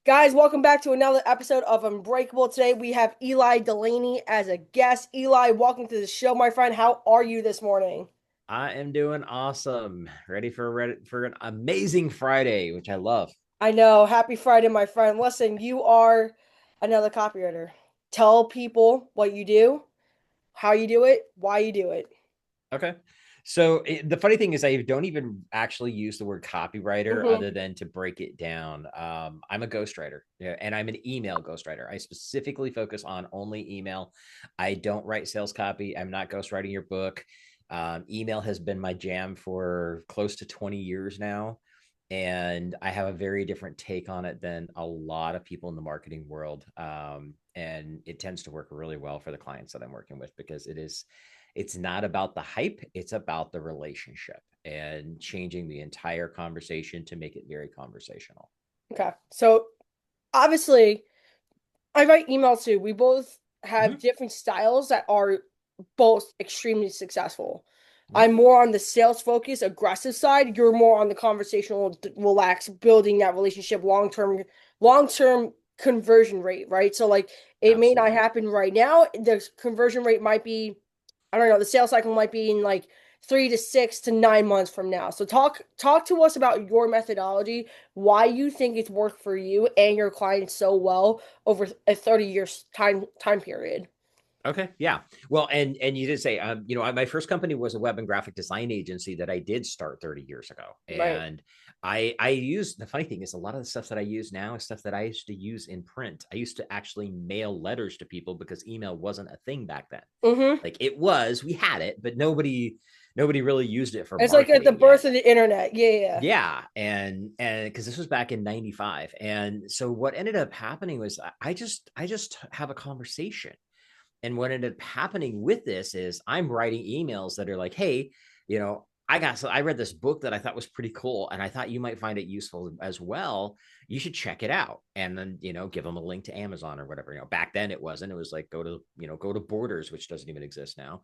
Guys, welcome back to another episode of Unbreakable. Today we have Delaney as a guest. Eli, welcome to the show, my friend. How are you this morning? I am doing awesome. Ready for an amazing Friday, which I love. I know. Happy Friday, my friend. Listen, you are another copywriter. Tell people what you do, how you do it, why you do it. Okay. So the funny thing is, I don't even actually use the word copywriter Hmm. other than to break it down. I'm a ghostwriter, yeah, and I'm an email ghostwriter. I specifically focus on only email. I don't write sales copy. I'm not ghostwriting your book. Email has been my jam for close to 20 years now. And I have a very different take on it than a lot of people in the marketing world. And it tends to work really well for the clients that I'm working with because it's not about the hype, it's about the relationship and changing the entire conversation to make it very conversational. Okay. So obviously, I write emails too. We both have Mm-hmm. different styles that are both extremely successful. Mm-hmm. I'm more on the sales focused, aggressive side. You're more on the conversational, relax, building that relationship, long term conversion rate, right? So like it may not Absolutely. happen right now. The conversion rate might be, I don't know, the sales cycle might be in like 3 to 6 to 9 months from now. So talk to us about your methodology, why you think it's worked for you and your clients so well over a 30 years time period. Okay. Yeah. Well, and you did say, my first company was a web and graphic design agency that I did start 30 years ago, Right. and I use the funny thing is a lot of the stuff that I use now is stuff that I used to use in print. I used to actually mail letters to people because email wasn't a thing back then. Mm-hmm. Like it was, we had it, but nobody really used it for It's like at the marketing birth yet. of the internet. Yeah, yeah. Yeah, and because this was back in 95. And so what ended up happening was I just have a conversation, and what ended up happening with this is I'm writing emails that are like, hey, I read this book that I thought was pretty cool, and I thought you might find it useful as well. You should check it out. And then, give them a link to Amazon or whatever. Back then it wasn't. It was like go to Borders, which doesn't even exist now.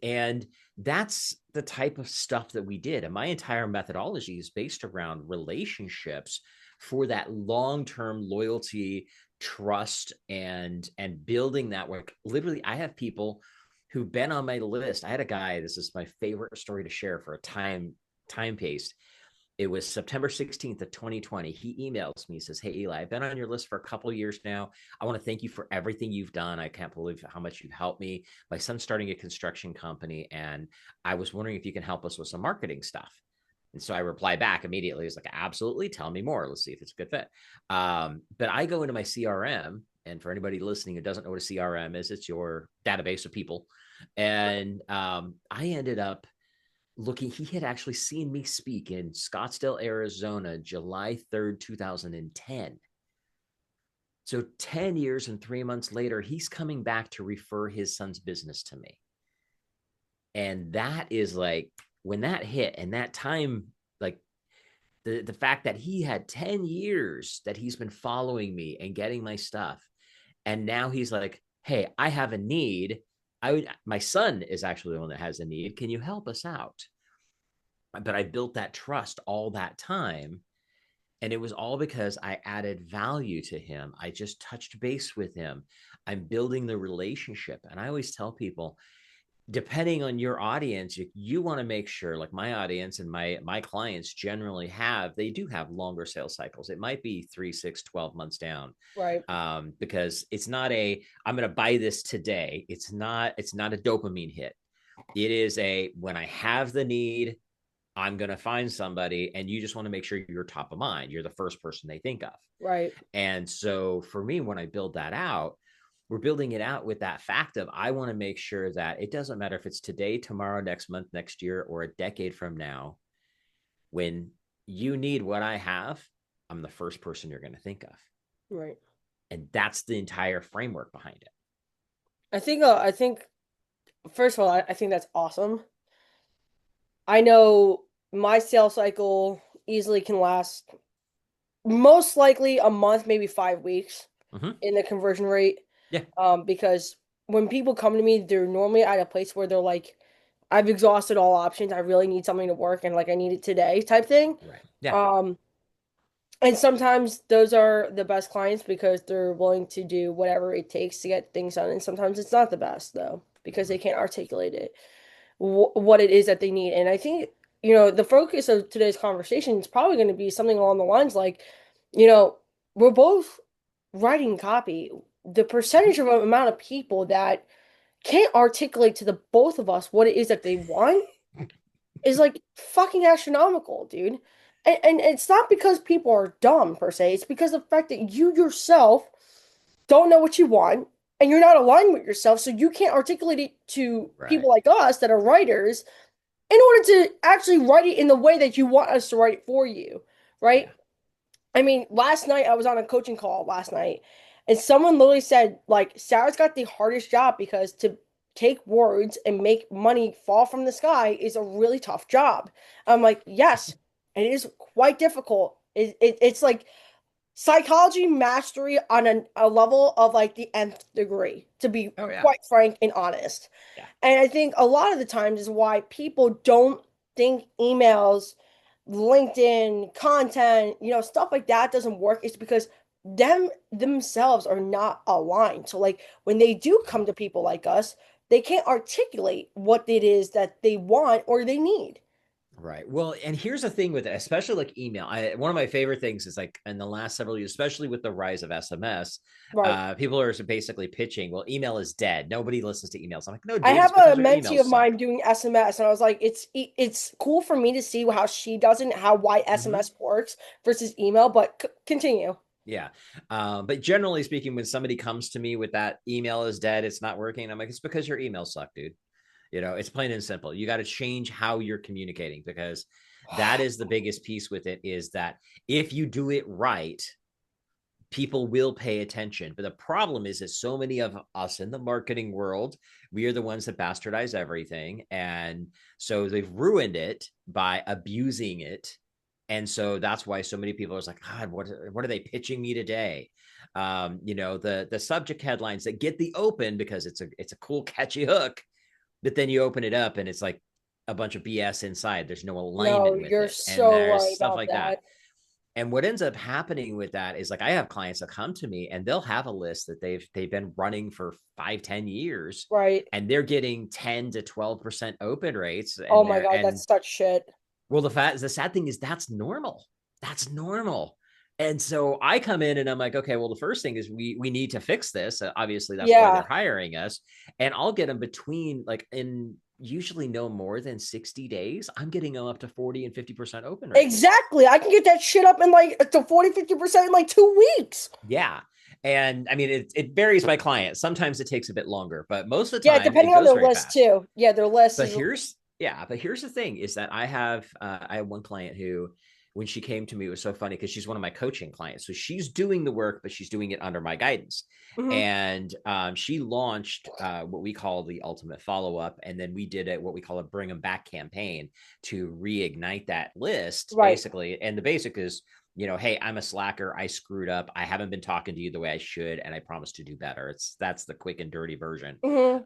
And that's the type of stuff that we did. And my entire methodology is based around relationships for that long-term loyalty, trust, and building that work. Literally, I have people who've been on my list. I had a guy, this is my favorite story to share for a time paste. It was September 16th of 2020. He emails me, he says, hey Eli, I've been on your list for a couple of years now. I want to thank you for everything you've done. I can't believe how much you've helped me. My son's starting a construction company, and I was wondering if you can help us with some marketing stuff. And so I reply back immediately. It's like, absolutely, tell me more. Let's see if it's a good fit. But I go into my CRM, and for anybody listening who doesn't know what a CRM is, it's your database of people. And I ended up looking, he had actually seen me speak in Scottsdale, Arizona, July 3rd, 2010. So 10 years and 3 months later, he's coming back to refer his son's business to me. And that is like when that hit and that time, like the fact that he had 10 years that he's been following me and getting my stuff. And now he's like, hey, I have a need. My son is actually the one that has a need. Can you help us out? But I built that trust all that time. And it was all because I added value to him. I just touched base with him. I'm building the relationship. And I always tell people, depending on your audience, you want to make sure, like my audience and my clients generally they do have longer sales cycles. It might be 3, 6, 12 months down. Right. Because it's not I'm going to buy this today. It's not a dopamine hit. It is when I have the need, I'm going to find somebody, and you just want to make sure you're top of mind. You're the first person they think of. Right. And so for me, when I build that out, we're building it out with that fact of I want to make sure that it doesn't matter if it's today, tomorrow, next month, next year, or a decade from now. When you need what I have, I'm the first person you're going to think of. Right. And that's the entire framework behind it. I think first of all, I think that's awesome. I know my sales cycle easily can last most likely a month, maybe 5 weeks Mm-hmm. in the conversion rate. Yeah. Because when people come to me, they're normally at a place where they're like, I've exhausted all options. I really need something to work and like I need it today type thing. Right. Yeah. Um, And sometimes those are the best clients because they're willing to do whatever it takes to get things done. And sometimes it's not the best though, because they can't articulate it, what it is that they need. And I think, the focus of today's conversation is probably going to be something along the lines like, you know, we're both writing copy. The percentage of amount of people that can't articulate to the both of us what it is that they want is like fucking astronomical, dude. And it's not because people are dumb per se. It's because of the fact that you yourself don't know what you want and you're not aligned with yourself, so you can't articulate it to Right. people like us that are writers in order to actually write it in the way that you want us to write it for you, right? Yeah. I mean, last night I was on a coaching call last night, and someone literally said, like, Sarah's got the hardest job because to take words and make money fall from the sky is a really tough job. I'm like, yes, it is quite difficult. It's like psychology mastery on a level of like the nth degree, to be Oh yeah. quite frank and honest. Yeah. And I think a lot of the times is why people don't think emails, LinkedIn, content, stuff like that doesn't work. It's because themselves are not aligned. So like when they do come to people like us, they can't articulate what it is that they want or they need. Right. Well, and here's the thing with it, especially like email. One of my favorite things is like in the last several years, especially with the rise of SMS, Right. people are basically pitching, well, email is dead. Nobody listens to emails. I'm like, no, I dude, have it's a because your mentee emails of suck. mine doing SMS, and I was like, it's cool for me to see how she does it, and how why Mm-hmm. SMS works versus email. But continue. Yeah. But generally speaking, when somebody comes to me with that email is dead, it's not working, I'm like, it's because your emails suck, dude. It's plain and simple. You got to change how you're communicating, because that is the biggest piece with it, is that if you do it right, people will pay attention. But the problem is that so many of us in the marketing world, we are the ones that bastardize everything. And so they've ruined it by abusing it. And so that's why so many people are like, God, what are they pitching me today? The subject headlines that get the open because it's a cool, catchy hook, but then you open it up and it's like a bunch of BS inside. There's no No, alignment with you're it. And so there's right stuff about like that. that. And what ends up happening with that is, like, I have clients that come to me and they'll have a list that they've been running for 5-10 years, Right. and they're getting 10 to 12% open rates. Oh And my they're God, and that's such shit. well, the sad thing is that's normal. That's normal. And so I come in and I'm like, okay, well, the first thing is we need to fix this. Obviously, that's why they're Yeah, hiring us. And I'll get them between, like, in usually no more than 60 days. I'm getting them up to 40 and 50% open rates. exactly. I can get that shit up in like to 40-50% in like 2 weeks. Yeah. And I mean, it varies by client. Sometimes it takes a bit longer, but most of the Yeah, time it depending on goes their very list fast. too. Yeah, their list But is here's yeah, but here's the thing, is that I have one client who, when she came to me, it was so funny because she's one of my coaching clients. So she's doing the work, but she's doing it under my guidance. mhm. And she launched what we call the ultimate follow up, and then we did what we call a bring them back campaign to reignite that list, Right. basically. And the basic is, hey, I'm a slacker. I screwed up. I haven't been talking to you the way I should, and I promise to do better. That's the quick and dirty version. Hmm.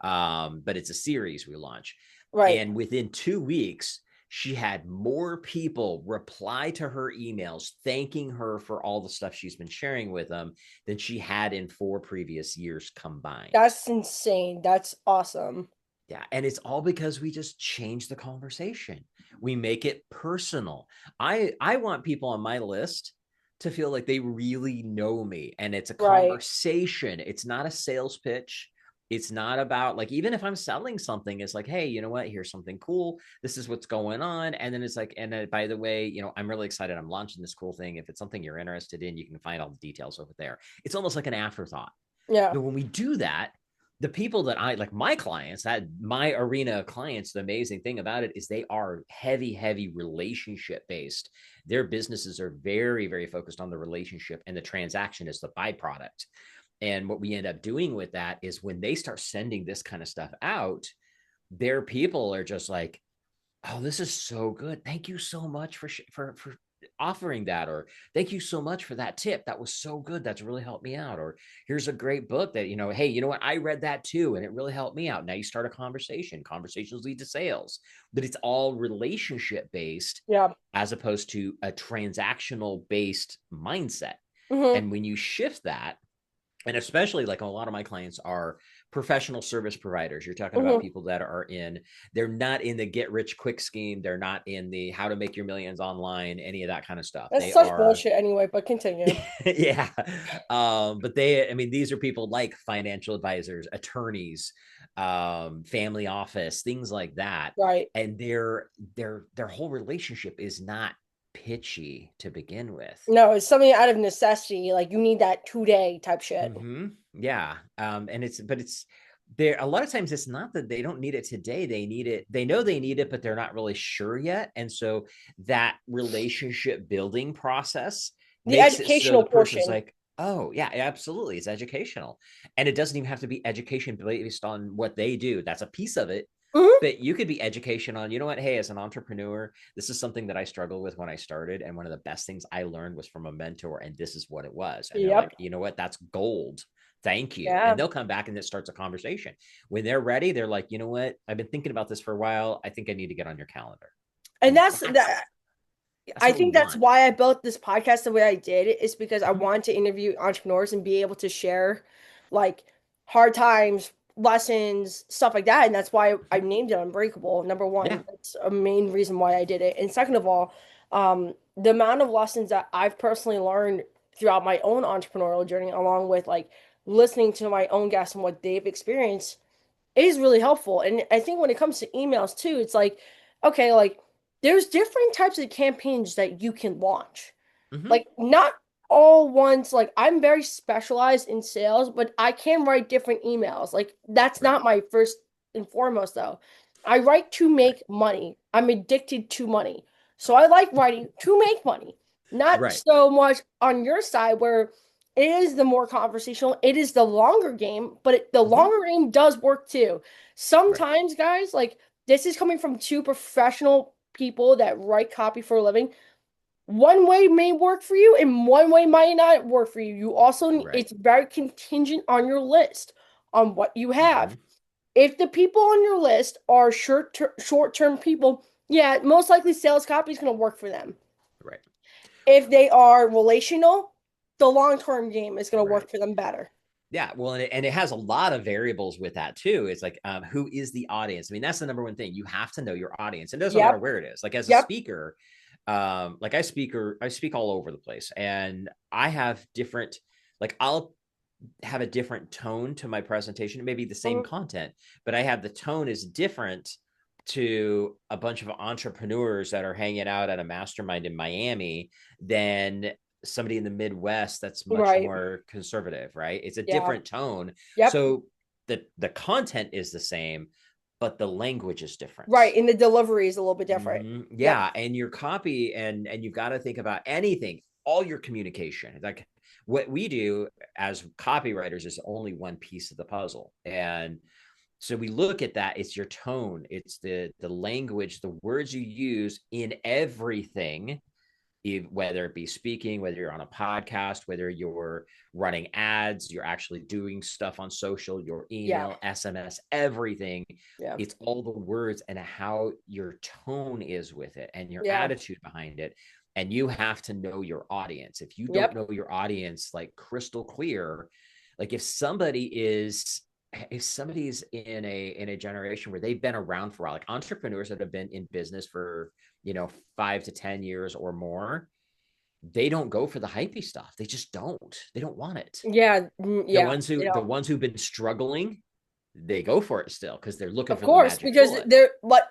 But it's a series we launch. Right. And within 2 weeks, she had more people reply to her emails thanking her for all the stuff she's been sharing with them than she had in 4 previous years combined. That's insane. That's awesome. Yeah. And it's all because we just change the conversation. We make it personal. I want people on my list to feel like they really know me, and it's a Right. conversation. It's not a sales pitch. It's not about, like, even if I'm selling something, it's like, hey, you know what? Here's something cool. This is what's going on. And then it's like, and then, by the way, I'm really excited. I'm launching this cool thing. If it's something you're interested in, you can find all the details over there. It's almost like an afterthought. Yeah. But when we do that, the people that I like, my clients, that my arena clients, the amazing thing about it is they are heavy, heavy relationship based. Their businesses are very, very focused on the relationship, and the transaction is the byproduct. And what we end up doing with that is, when they start sending this kind of stuff out, their people are just like, oh, this is so good. Thank you so much for offering that, or thank you so much for that tip, that was so good, that's really helped me out, or here's a great book that, hey, you know what, I read that too and it really helped me out. Now you start a conversation. Conversations lead to sales. But it's all relationship based Yeah. as opposed to a transactional based mindset. Hmm. And when you shift that, and especially like a lot of my clients are professional service providers. You're talking about Hmm. people that they're not in the get rich quick scheme. They're not in the how to make your millions online, any of that kind of stuff. That's They such are, bullshit anyway, but continue. yeah. But I mean, these are people like financial advisors, attorneys, family office, things like that. Right. And their whole relationship is not pitchy to begin with. No, it's something out of necessity. Like you need that today type shit. Yeah. And it's there. A lot of times it's not that they don't need it today. They need it. They know they need it, but they're not really sure yet. And so that relationship building process The makes it so educational the person's portion. like, oh, yeah, absolutely. It's educational. And it doesn't even have to be education based on what they do. That's a piece of it. Hmm. But you could be education on, you know what, hey, as an entrepreneur, this is something that I struggled with when I started. And one of the best things I learned was from a mentor, and this is what it was. And they're Yep. like, you know what, that's gold. Thank you. And Yeah. they'll come back and it starts a conversation. When they're ready, they're like, you know what, I've been thinking about this for a while. I think I need to get on your calendar. And And that's that. that's I what we think that's want. why I built this podcast the way I did, is because I Mm-hmm. wanted to interview entrepreneurs and be able to share like hard times, lessons, stuff like that. And that's why I Mm-hmm. named it Unbreakable. Number Yeah. one, that's a main reason why I did it. And second of all, the amount of lessons that I've personally learned throughout my own entrepreneurial journey, along with like listening to my own guests and what they've experienced, is really helpful. And I think when it comes to emails too, it's like, okay, like there's different types of campaigns that you can launch. Mm-hmm. Like not all ones, like I'm very specialized in sales, but I can write different emails. Like that's Right. not my first and foremost though. I write to Right. make money. I'm addicted to money. So I like writing to make money. Not Right. so much on your side where it is the more conversational, it is the longer game, but the Mm-hmm. longer game does work too. Right. Sometimes, guys, like this is coming from two professional people that write copy for a living. One way may work for you and one way might not work for you. You also, Right. it's very contingent on your list, on what you Mm-hmm. have. If the people on your list are short-term people, yeah, most likely sales copy is going to work for them. Right. If they are relational, the long-term game is going to Right. work for them better. Yeah, well, and it has a lot of variables with that too. It's like, who is the audience? I mean, that's the number one thing. You have to know your audience. It doesn't matter Yep. where it is. Like as a Yep. speaker, like I speak all over the place, and I have different. Like I'll have a different tone to my presentation. It may be the same Mhm. content, but I have the tone is different to a bunch of entrepreneurs that are hanging out at a mastermind in Miami than somebody in the Midwest that's much Right. more conservative, right? It's a Yeah. different tone. Yep. So the content is the same, but the language is different. Right. And the delivery is a little bit different. Yep. Yeah, and your copy, and you've got to think about anything, all your communication. Like what we do as copywriters is only one piece of the puzzle. And so we look at that, it's your tone, it's the language, the words you use in everything, whether it be speaking, whether you're on a podcast, whether you're running ads, you're actually doing stuff on social, your Yeah. email, SMS, everything. Yeah. It's all the words and how your tone is with it and your Yeah. attitude behind it. And you have to know your audience. If you don't Yep. know your audience like crystal clear, like if somebody's in a generation where they've been around for a while, like entrepreneurs that have been in business for 5 to 10 years or more, they don't go for the hypey stuff. They just don't. They don't want it. Yeah. The Yeah. ones who You the know, ones who've been struggling, they go for it still because they're looking of for the course, magic because bullet.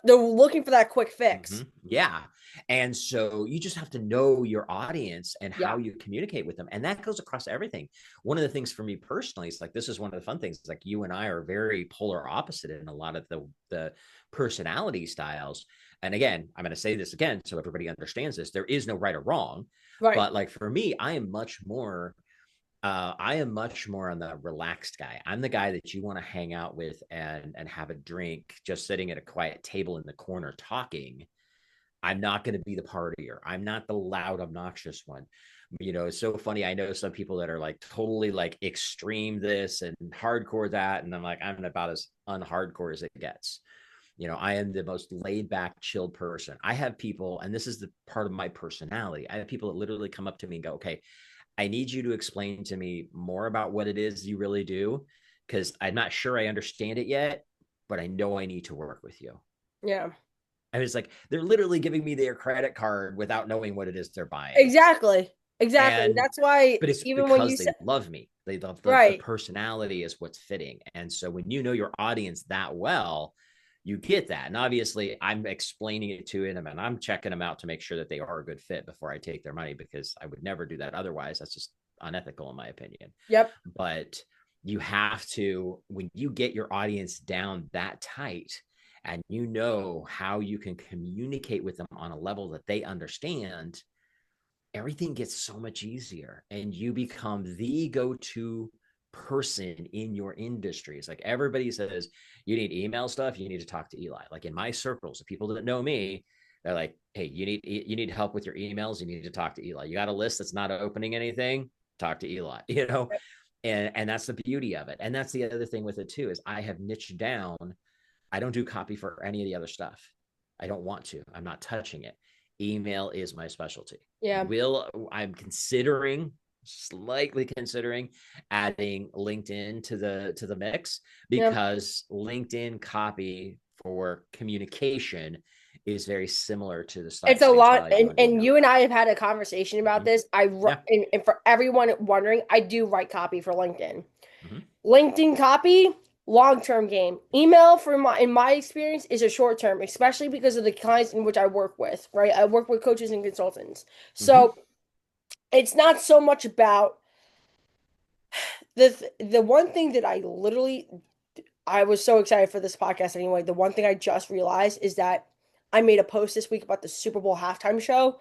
they're looking for that quick fix. Yeah. And so you just have to know your audience and how Yeah. you communicate with them. And that goes across everything. One of the things for me personally is like, this is one of the fun things. It's like you and I are very polar opposite in a lot of the personality styles. And again, I'm going to say this again so everybody understands this. There is no right or wrong. Right. But like for me, I am much more on the relaxed guy. I'm the guy that you want to hang out with and have a drink, just sitting at a quiet table in the corner talking. I'm not going to be the partier. I'm not the loud, obnoxious one. It's so funny. I know some people that are like totally like extreme this and hardcore that. And I'm like, I'm about as unhardcore as it gets. I am the most laid back, chilled person. I have people, and this is the part of my personality. I have people that literally come up to me and go, okay, I need you to explain to me more about what it is you really do, because I'm not sure I understand it yet, but I know I need to work with you. Yeah. I was like, they're literally giving me their credit card without knowing what it is they're buying. Exactly. Exactly. And That's why but it's even when because you they said love me. They love the right. personality is what's fitting. And so when you know your audience that well, you get that. And obviously I'm explaining it to them and I'm checking them out to make sure that they are a good fit before I take their money, because I would never do that otherwise. That's just unethical in my opinion. Yep. But you have to, when you get your audience down that tight and you know how you can communicate with them on a level that they understand, everything gets so much easier and you become the go-to person in your industry. It's like everybody says, you need email stuff, you need to talk to Eli. Like in my circles, the people that know me, they're like, hey, you need help with your emails, you need to talk to Eli. You got a list that's not opening anything, talk to Eli. And that's the beauty of it. And that's the other thing with it too, is I have niched down. I don't do copy for any of the other stuff. I don't want to. I'm not touching it. Email is my specialty. Yeah. I'm considering, slightly considering, adding LinkedIn to the mix, Yep. because LinkedIn copy for communication is very similar to the It's a same lot, style you do in and email. you and I have had a conversation about Mm-hmm. this. Yeah. And for everyone wondering, I do write copy for LinkedIn. Mm-hmm. LinkedIn copy, long-term game. Email, for in my experience, is a short-term, especially because of the clients in which I work with, right? I work with coaches and consultants. Mm-hmm. So it's not so much about the one thing that I was so excited for this podcast anyway. The one thing I just realized is that I made a post this week about the Super Bowl halftime show,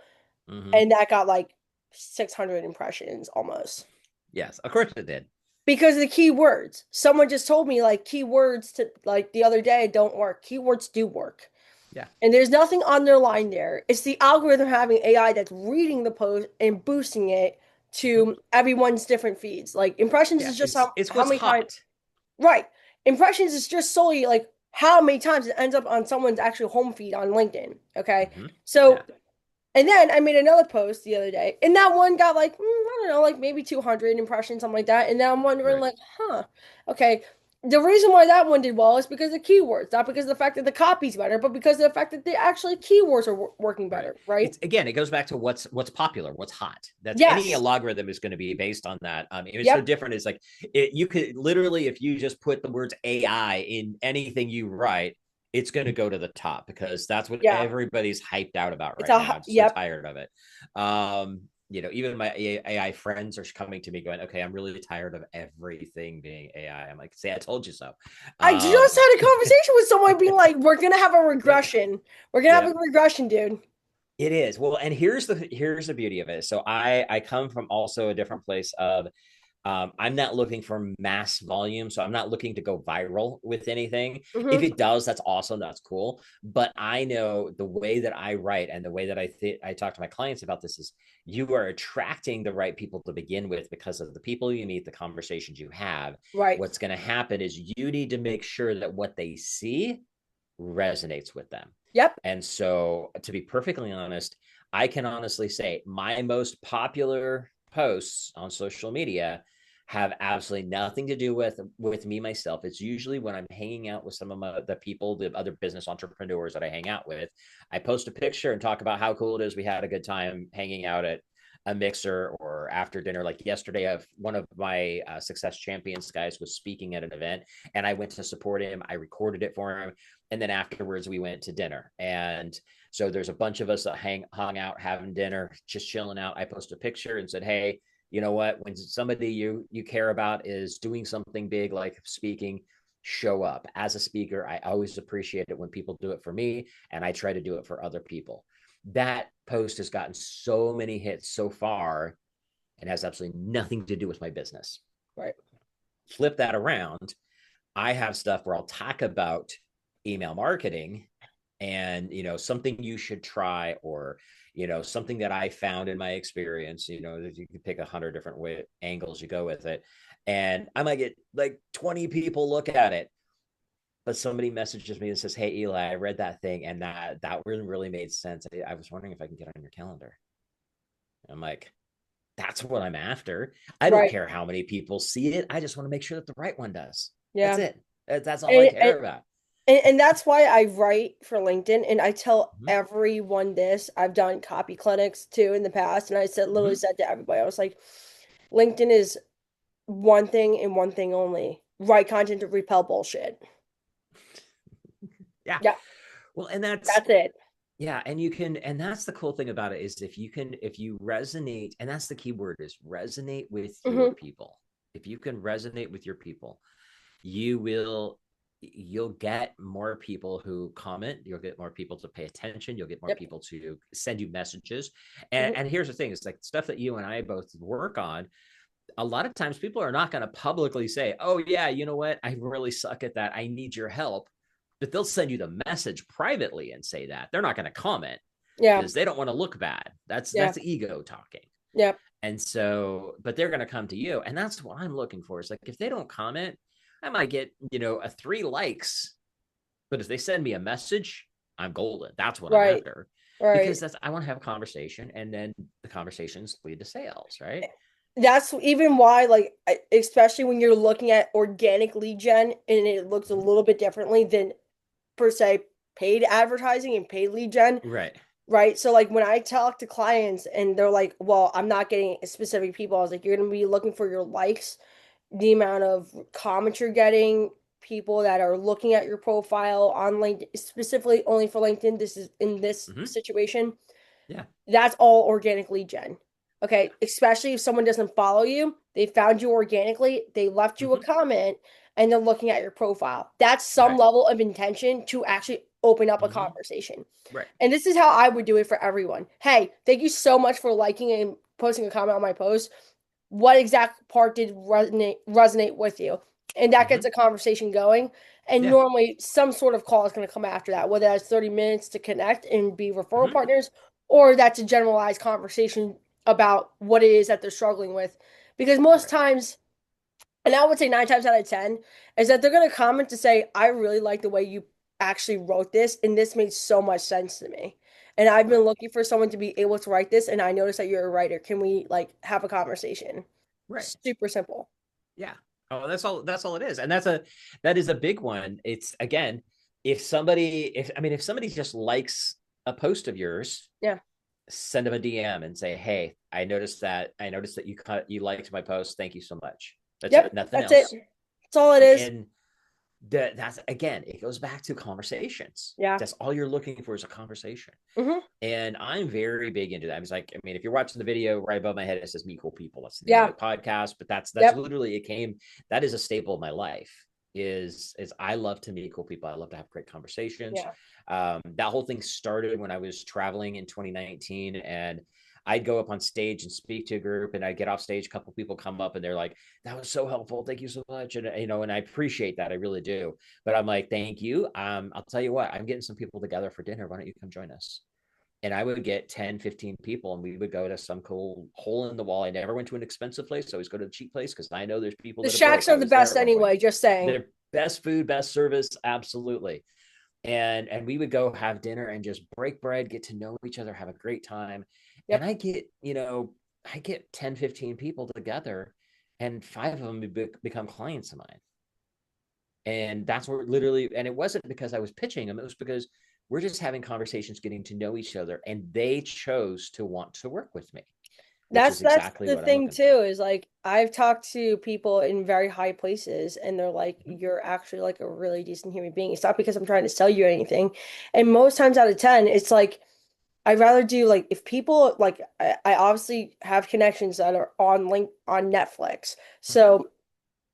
Mm-hmm. and that got like 600 impressions almost. Yes, of course it did. Because the keywords. Someone just told me like keywords to like the other day don't work. Keywords do work. Yeah. And there's nothing underlined there. It's the algorithm having AI that's reading the post and boosting it Mm-hmm. to everyone's different feeds. Like impressions Yeah. is just It's how what's many times. hot. Right. Impressions is just solely like how many times it ends up on someone's actual home feed on LinkedIn. Okay. Mm-hmm. So Yeah. and then I made another post the other day, and that one got like, I don't know, like maybe 200 impressions, something like that. And now I'm wondering, Right. like, okay. The reason why that one did well is because of the keywords, not because of the fact that the copy's better, but because of the fact that the actually keywords are working Right. better, right? It's again, it goes back to what's popular, what's hot. That's any Yes. logarithm is going to be based on that. It's so Yep. different. It's like you could literally, if you just put the words AI in anything you write, it's going to go to the top, because that's what Yeah. everybody's hyped out about It's right now. I'm so yep. tired of it. Even my AI friends are coming to me going, okay, I'm really tired of everything being AI. I'm like, say, I told you so. I just Um, had a conversation with someone being like, we're gonna have a yep. regression. We're gonna have a Yep. regression, dude. It is. Well, and here's the beauty of it. So I come from also a different place of, I'm not looking for mass volume, so I'm not looking to go viral with anything. If Hmm. it does, that's awesome, that's cool. But I know the way that I write and the way that I talk to my clients about this is, you are attracting the right people to begin with because of the people you meet, the conversations you have. Right. What's going to happen is you need to make sure that what they see resonates with them. Yep. And so, to be perfectly honest, I can honestly say my most popular posts on social media have absolutely nothing to do with me myself. It's usually when I'm hanging out with some of the people, the other business entrepreneurs that I hang out with. I post a picture and talk about how cool it is we had a good time hanging out at a mixer or after dinner. Like yesterday, one of my success champions guys was speaking at an event, and I went to support him. I recorded it for him, and then afterwards we went to dinner. And so there's a bunch of us that hung out having dinner, just chilling out. I posted a picture and said, hey, you know what, when somebody you care about is doing something big like speaking, show up. As a speaker, I always appreciate it when people do it for me, and I try to do it for other people. That post has gotten so many hits so far and has absolutely nothing to do with my business. Right. Flip that around, I have stuff where I'll talk about email marketing, and something you should try, or something that I found in my experience. You can pick 100 different angles you go with it, and I might get like 20 people look at it, but somebody messages me and says, "Hey Eli, I read that thing, and that really made sense. I was wondering if I can get on your calendar." I'm like, that's what I'm after. I don't Right. care how many people see it. I just want to make sure that the right one does. That's Yeah. it. That's all I And, and care about. and that's why I write for LinkedIn and I tell Mm-hmm. everyone this. I've done copy clinics too in the past, and I said literally Mm-hmm. said to everybody, I was like, LinkedIn is one thing and one thing only. Write content to repel bullshit. Yeah. Yeah, Well, and that's that's it. yeah, and and that's the cool thing about it is if you resonate, and that's the key word is resonate with your Hmm. people. If you can resonate with your people, you will you'll get more people who comment, you'll get more people to pay attention, you'll get more Yep. people to send you messages. and, Hmm. and here's the thing, it's like stuff that you and I both work on. A lot of times people are not going to publicly say, "Oh yeah, you know what, I really suck at that, I need your help," but they'll send you the message privately and say that. They're not going to comment Yeah. because they don't want to look bad. Yeah. That's ego talking. Yeah. And so, but they're going to come to you. And that's what I'm looking for. Is like, if they don't comment, I might get, a 3 likes, but if they send me a message, I'm golden. That's what I'm Right. after, because Right. I want to have a conversation, and then the conversations lead to sales, right? That's even why, like, especially when you're looking at organic lead gen and it looks a Mm-hmm. little bit differently than per se paid advertising and paid lead gen, Right. right? So, like, when I talk to clients and they're like, well, I'm not getting specific people, I was like, you're going to be looking for your likes, the amount of comments you're getting, people that are looking at your profile on LinkedIn, specifically only for LinkedIn. This is in this Mm-hmm. situation. Yeah. That's all organic lead gen. Yeah. Okay. Especially if someone doesn't follow you, they found you organically, they left you a Mm-hmm. comment, and they're looking at your profile. That's some Right. level of intention to actually open up a Mm-hmm. conversation. Right. And this is how I would do it for everyone. Hey, thank you so much for liking and posting a comment on my post. What exact part did resonate with you? And that Mm-hmm. gets a conversation going. And Yeah. normally some sort of call is going to come after that, whether that's 30 minutes to connect and be referral Mm-hmm. partners, or that's a generalized conversation about what it is that they're struggling with. Because most Right. times, and I would say 9 times out of 10, is that they're going to comment to say, I really like the way you actually wrote this, and this made so much sense to me. And I've been Right. looking for someone to be able to write this, and I noticed that you're a writer. Can we like have a conversation? Right. Super simple. Yeah. Oh, that's all it is. And that is a big one. It's again, if somebody just likes a post of yours, Yeah. send them a DM and say, "Hey, I noticed that you liked my post. Thank you so much." That's it. Yep. Nothing That's it. else. That's all it is. And that's again, it goes back to conversations. Yeah. That's all you're looking for is a conversation. Hmm. And I'm very big into that. I was like, I mean, if you're watching the video right above my head, it says "Meet Cool People." That's the name of Yeah. my podcast. But that's Yep. literally it came. That is a staple of my life. Is I love to meet cool people. I love to have great conversations. Yeah. That whole thing started when I was traveling in 2019, and I'd go up on stage and speak to a group, and I'd get off stage. A couple people come up and they're like, "That was so helpful. Thank you so much." And and I appreciate that. I really do. But I'm like, "Thank you. I'll tell you what. I'm getting some people together for dinner. Why don't you come join us?" And I would get 10, 15 people, and we would go to some cool hole in the wall. I never went to an expensive place. I always go to the cheap place because I know there's people The that are shacks broke. are I the was there best at one point. anyway, just saying. Their best food, best service, absolutely. And we would go have dinner and just break bread, get to know each other, have a great time. And Yep. I get 10, 15 people together, and 5 of them become clients of mine. And that's where literally, and it wasn't because I was pitching them, it was because we're just having conversations, getting to know each other, and they chose to want to work with me, which is That's exactly the what I'm thing looking for. too, is like I've talked to people in very high places and they're like, Mhm. you're actually like a really decent human being. It's not because I'm trying to sell you anything. And most times out of 10, it's like I'd rather do like if people like I obviously have connections that are on link on Netflix. Mhm. So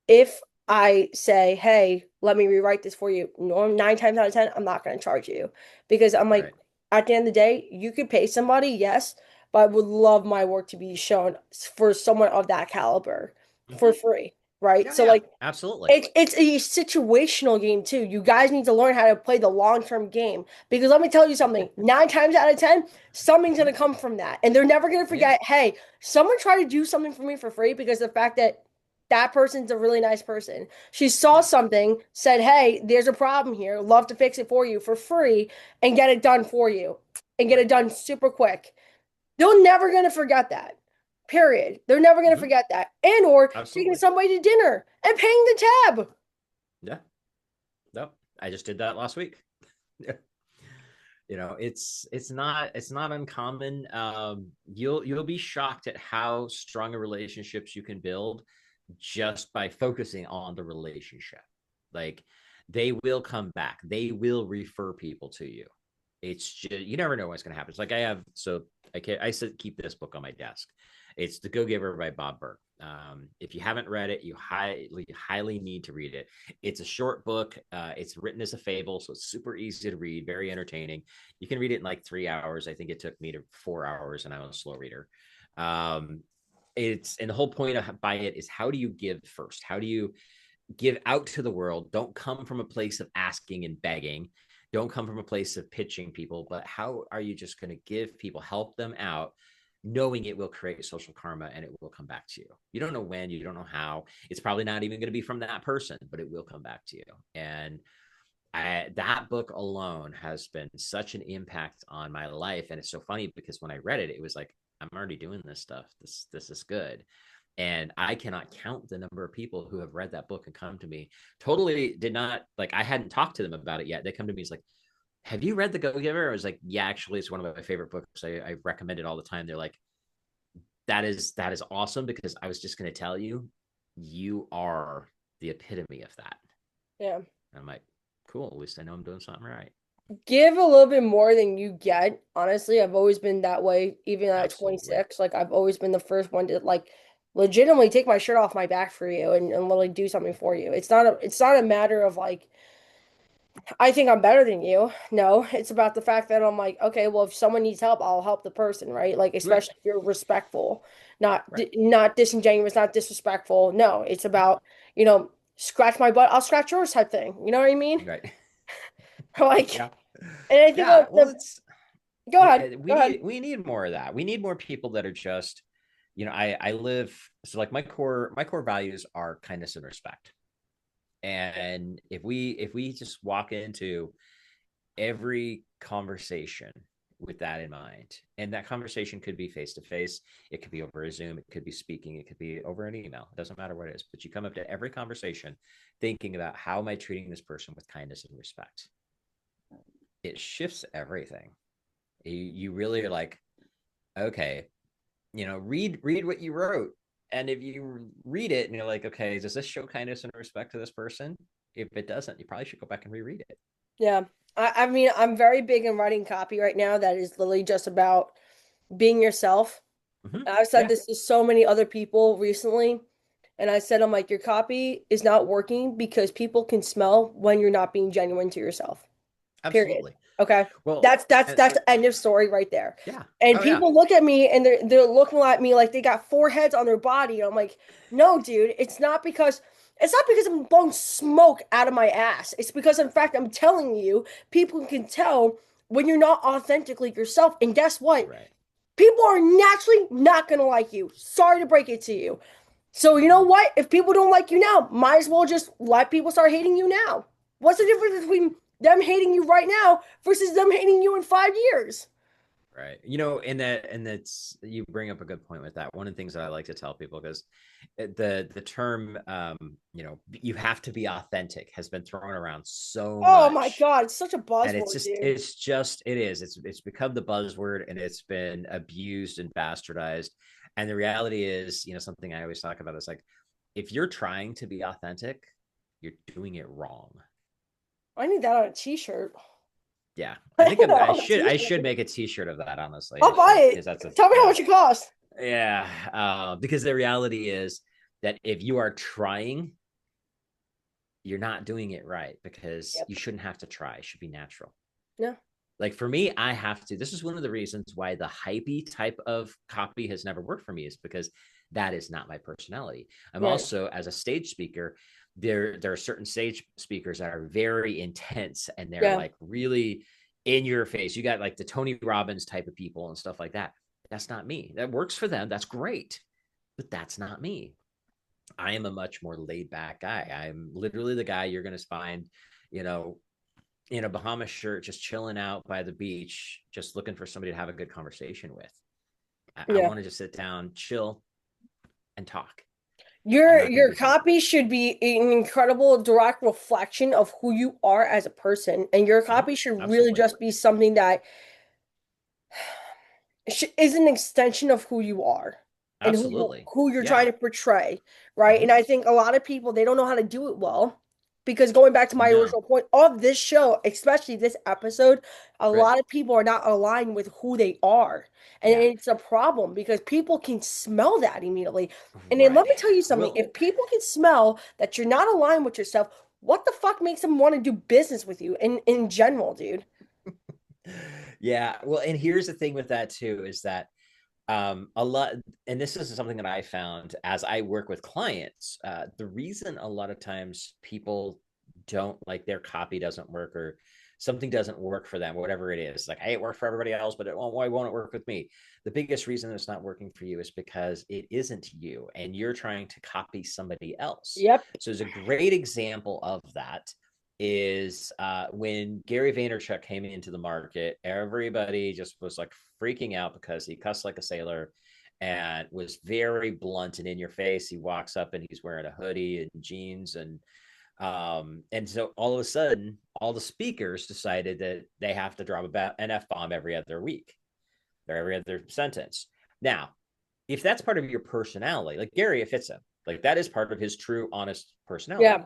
if I say, hey, let me rewrite this for you, 9 times out of 10, I'm not going to charge you because I'm like, Right. at the end of the day, you could pay somebody, yes, but I would love my work to be shown for someone of that caliber for Mhm. free. right? Yeah, So yeah, like absolutely. it's a situational game too. You guys need to learn how to play the long-term game because let me tell you something, 9 times out of 10, something's gonna come from that. And they're never gonna Yeah, forget, hey, someone tried to do something for me for free because the fact that that person's a really nice person. She saw yeah, something, said, hey, there's a problem here, love to fix it for you for free and get it done for you and get it right. done super quick. They're never gonna forget that. Period. They're never gonna Hmm. forget that. And or taking Absolutely. somebody to dinner and paying the tab. Yeah. No, I just did that last week. It's not uncommon. You'll be shocked at how strong a relationships you can build just by focusing on the relationship. Like they will come back. They will refer people to you. It's just you never know what's going to happen. It's like I said keep this book on my desk. It's The Go Giver by Bob Burke. If you haven't read it, you highly need to read it. It's a short book. It's written as a fable, so it's super easy to read, very entertaining. You can read it in like 3 hours. I think it took me to 4 hours, and I was a slow reader. Um, it's and the whole point of by it is how do you give first? How do you give out to the world? Don't come from a place of asking and begging. Don't come from a place of pitching people, but how are you just going to give people, help them out, knowing it will create social karma and it will come back to you? You don't know when, you don't know how. It's probably not even going to be from that person, but it will come back to you. And that book alone has been such an impact on my life. And it's so funny because when I read it, it was like, I'm already doing this stuff. This is good. And I cannot count the number of people who have read that book and come to me. Totally did not like I hadn't talked to them about it yet. They come to me, it's like, have you read The Go Giver? I was like, yeah, actually, it's one of my favorite books. I recommend it all the time. They're like, that is awesome because I was just gonna tell you, you are the epitome of that. Yeah. And I'm like, cool, at least I know I'm doing something right. Give a little bit more than you get. Honestly, I've always been that way, even at Absolutely. 26. Like I've always been the first one to like legitimately take my shirt off my back for you and literally do something for you. It's not a matter of like I think I'm better than you. No, it's about the fact that I'm like, okay, well, if someone needs help, I'll help the person, right? Like, Right. especially if you're respectful, not Right. not disingenuous, not disrespectful. No, it's about, scratch my butt, I'll scratch yours type thing. You know what I mean? Right. Like, Yeah. and I think Yeah. Well, it's go ahead, we go ahead. need more of that. We need more people that are just, I live so like my core values are kindness and respect. And if we just walk into every conversation with that in mind, and that conversation could be face to face, it could be over a Zoom, it could be speaking, it could be over an email, it doesn't matter what it is, but you come up to every conversation thinking about how am I treating this person with kindness and respect. It shifts everything. You really are like, okay, read what you wrote. And if you read it and you're like, okay, does this show kindness and respect to this person? If it doesn't, you probably should go back and reread it. Yeah, I mean, I'm very big in writing copy right now. That is literally just about being yourself. Mm-hmm. I've said Yeah, this to so many other people recently, and I said, I'm like, your copy is not working because people can smell when you're not being genuine to yourself. Period. absolutely. Okay. Well, That's the end of story right there. yeah. And Oh, yeah. people look at me and they're looking at me like they got four heads on their body. And I'm like, no, dude, it's not because I'm blowing smoke out of my ass. It's because in fact I'm telling you, people can tell when you're not authentically yourself. And guess what? Right. People are naturally not gonna like you. Sorry to break it to you. So you know Mm-hmm. what? If people don't like you now, might as well just let people start hating you now. What's the difference between them hating you right now versus them hating you in 5 years? Right. And that's you bring up a good point with that. One of the things that I like to tell people because the term you have to be authentic has been thrown around so Oh my much. God, it's such a And it's buzzword, just dude. it's just it is it's become the buzzword, and it's been abused and bastardized. And the reality is, something I always talk about is like, if you're trying to be authentic, you're doing it wrong. I need that on a t-shirt. Yeah, I I think need that I on a should I should t-shirt. make a t-shirt of that. Honestly, I I'll buy should, it. because that's a Tell me how yeah. much it costs. Yeah, because the reality is that if you are trying, you're not doing it right, because Yep. you shouldn't have to try. It should be natural. No. Like for me, I have to. This is one of the reasons why the hypey type of copy has never worked for me, is because That is not my personality. I'm Right. also, as a stage speaker, there are certain stage speakers that are very intense and they're Yeah. like really in your face. You got like the Tony Robbins type of people and stuff like that. That's not me. That works for them. That's great, but that's not me. I am a much more laid back guy. I'm literally the guy you're going to find, you know, in a Bahamas shirt, just chilling out by the beach, just looking for somebody to have a good conversation with. I Yeah. want to just sit down, chill, and talk. I'm Your not going to your be hyper. copy should be an incredible direct reflection of who you are as a person, and your Mm-hmm. copy should really Absolutely. just be something that is an extension of who you are and Absolutely. who you're trying Yeah. to portray, right? And Mm-hmm. I think a lot of people they don't know how to do it well because going back to my No. original point of this show, especially this episode, a Right. lot of people are not aligned with who they are. And Yeah. it's a problem because people can smell that immediately. And then Right. let me tell you something, Well, if people can smell that you're not aligned with yourself, what the fuck makes them want to do business with you in general, dude? yeah. Well, and here's the thing with that too is that a lot, and this is something that I found as I work with clients. The reason a lot of times people don't like their copy doesn't work or something doesn't work for them, whatever it is, like, hey, it worked for everybody else, but why won't it work with me? The biggest reason it's not working for you is because it isn't you and you're trying to copy somebody else. Yep. So, there's a great example of that is when Gary Vaynerchuk came into the market, everybody just was like freaking out because he cussed like a sailor and was very blunt and in your face. He walks up and he's wearing a hoodie and jeans and so all of a sudden, all the speakers decided that they have to drop about an F bomb every other week or every other sentence. Now, if that's part of your personality, like Gary, it fits him. Like that is part of his true, honest personality. Yeah.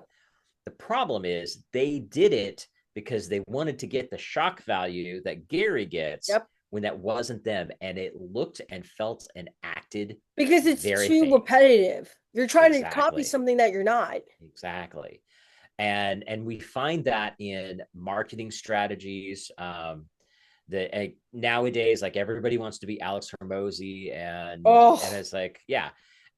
The problem is they did it because they wanted to get the shock value that Gary gets Yep. when that wasn't them. And it looked and felt and acted Because it's very too fake. repetitive. You're trying to copy Exactly. something that you're not. Exactly. And we find that in marketing strategies. That nowadays, like everybody wants to be Alex Hermosi, and Oh, it's like, yeah,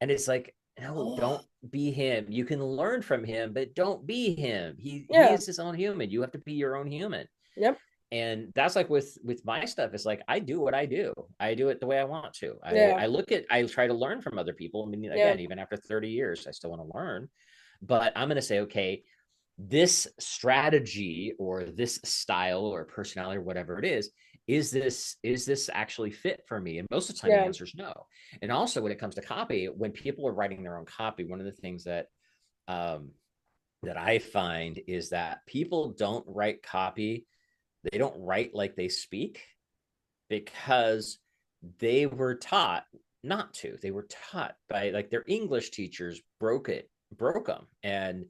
and it's like, no, oh, don't be him. You can learn from him, but don't be him. He yeah, is his own human. You have to be your own human. yep, And that's like with my stuff. It's like I do what I do. I do it the way I want to. I yeah, I look at I try to learn from other people. I mean, yeah, again, even after 30 years, I still want to learn. But I'm going to say, okay, this strategy or this style or personality or whatever it is this actually fit for me? And most of the time the yeah, answer is no. And also when it comes to copy, when people are writing their own copy, one of the things um, that I find is that people don't write copy, they don't write like they speak because they were taught not to. They were taught by like their English teachers broke them. And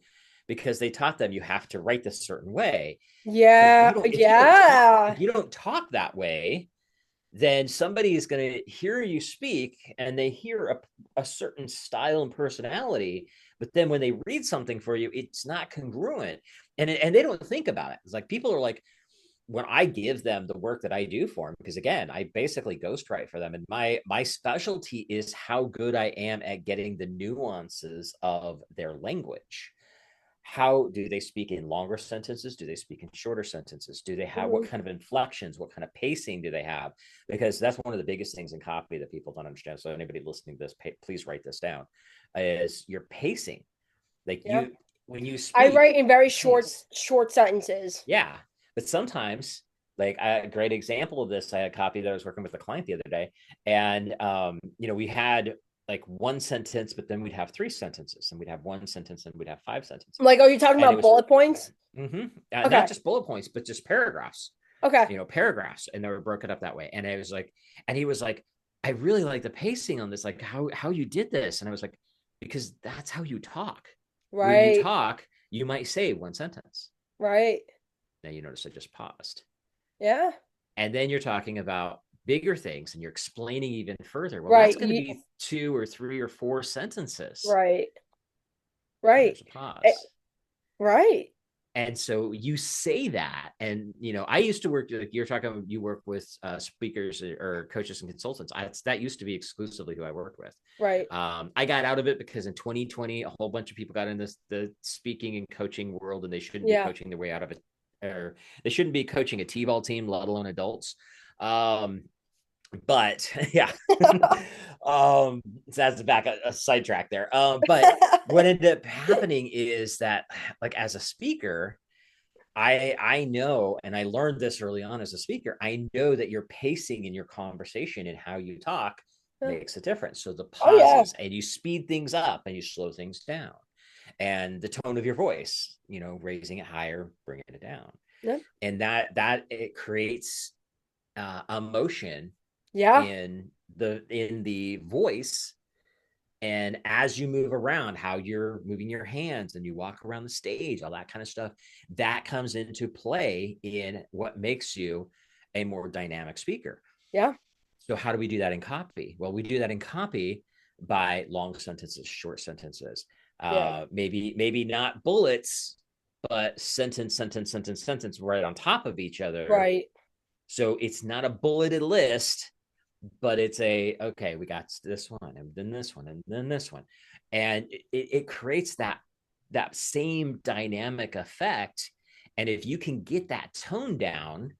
because they taught them you have to write this certain way. But yeah, you don't yeah, if you don't talk that way, then somebody is going to hear you speak and they hear a certain style and personality, but then when they read something for you, it's not congruent. And they don't think about it. It's like people are like, when I give them the work that I do for them, because again, I basically ghostwrite for them, and my specialty is how good I am at getting the nuances of their language. How do they speak in longer sentences? Do they speak in shorter sentences? Do they have what mhm, kind of inflections? What kind of pacing do they have? Because that's one of the biggest things in copy that people don't understand. So anybody listening to this, please write this down. Is your pacing like yep. when you I speak, write in very pace? short sentences. Yeah, but sometimes, like a great example of this, I had a copy that I was working with a client the other day, and we had like one sentence, but then we'd have three sentences, and we'd have one sentence, and we'd have five sentences, Like, are you talking and it about was bullet points? not Okay, just bullet points, but just paragraphs, okay, paragraphs, and they were broken up that way. And I was like, and he was like, I really like the pacing on this, like how you did this, and I was like, because that's how you talk. When you right, talk, you might say one sentence. right, Now you notice I just paused. yeah, And then you're talking about bigger things and you're explaining even further. Well, that's right, going to be two or three or four sentences. right, And right, there's a Eh, pause. right. And so you say that, and I used to work, like you're talking, you work with speakers or coaches and consultants. That used to be exclusively who I worked with. Right. I got out of it because in 2020 a whole bunch of people got in the speaking and coaching world, and they shouldn't be Yeah. coaching their way out of it, or they shouldn't be coaching a t-ball team, let alone adults. But yeah. So that's back a sidetrack there. But what ended up happening is that, like, as a speaker, I know, and I learned this early on as a speaker, I know that your pacing in your conversation and how you talk makes a difference. So the Oh yeah. pauses, and you speed things up and you slow things down, and the tone of your voice, raising it higher, bringing it down, Yeah. and that it creates emotion Yeah. in the voice. And as you move around, how you're moving your hands and you walk around the stage, all that kind of stuff, that comes into play in what makes you a more dynamic speaker. Yeah. So how do we do that in copy? Well, we do that in copy by long sentences, short sentences, Yeah. maybe not bullets, but sentence right on top of each other. Right. So it's not a bulleted list, but it's okay, we got this one, and then this one, and then this one, and it creates that same dynamic effect. And if you can get that tone down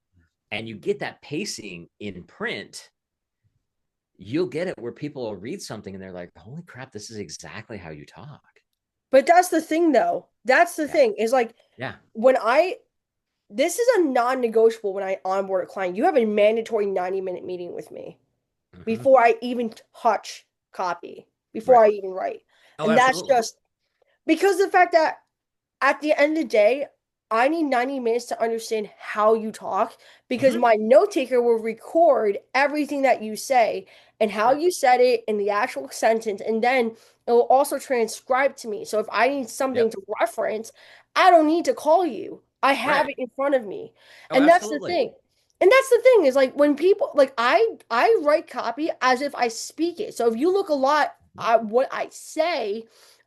and you get that pacing in print, you'll get it where people will read something and they're like, holy crap, this is exactly how you talk. But that's the thing though. That's the Yeah, thing is like yeah. when I this is a non-negotiable when I onboard a client. You have a mandatory 90-minute meeting with me Mm-hmm. before I even touch copy, before Right. I even write. Oh, And that's absolutely. just because of the fact that at the end of the day, I need 90 minutes to understand how you talk because Mm-hmm. my note taker will record everything that you say and how Right. you said it in the actual sentence. And then it will also transcribe to me. So if I need something Yep. to reference, I don't need to call you. I have Right. it in front of me. Oh, And that's the absolutely. thing. And that's the thing is like when people like I write copy as if I speak it. So if you look a lot Mm-hmm. at what I say,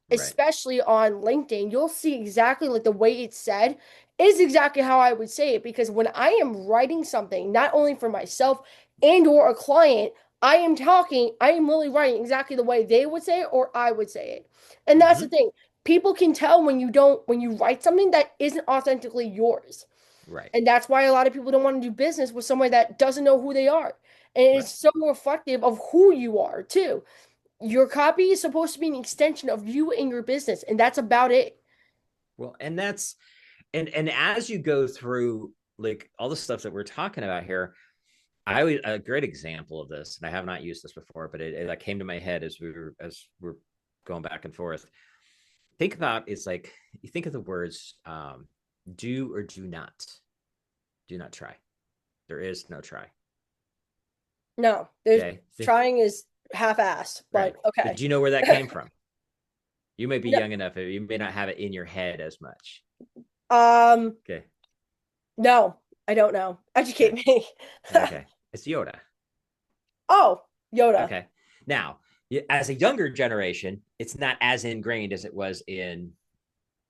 Right. especially on LinkedIn, you'll see exactly like the way it's said is exactly how I would say it because when I am writing something, not only for myself and or a client, I am literally writing exactly the way they would say it or I would say it. And that's the Mm-hmm. thing. People can tell when you write something that isn't authentically yours. Right. And that's why a lot of people don't want to do business with somebody that doesn't know who they are. And it's Right. so reflective of who you are too. Your copy is supposed to be an extension of you and your business, and that's about it. Well, and that's and as you go through, like, all the stuff that we're talking about here, I always, a great example of this, and I have not used this before, but it came to my head as we're going back and forth. Think about, it's like, you think of the words, do or do not try. There is no try. No, there's Okay. trying is half-assed, Right. but But okay. do you know where that came from? You may be No, young enough, you may not have it in your head as much. um, Okay. no, I don't know. Educate Okay. me. Okay. It's Yoda. Oh, Yoda. Okay. Now, as a younger generation, it's not as ingrained as it was in,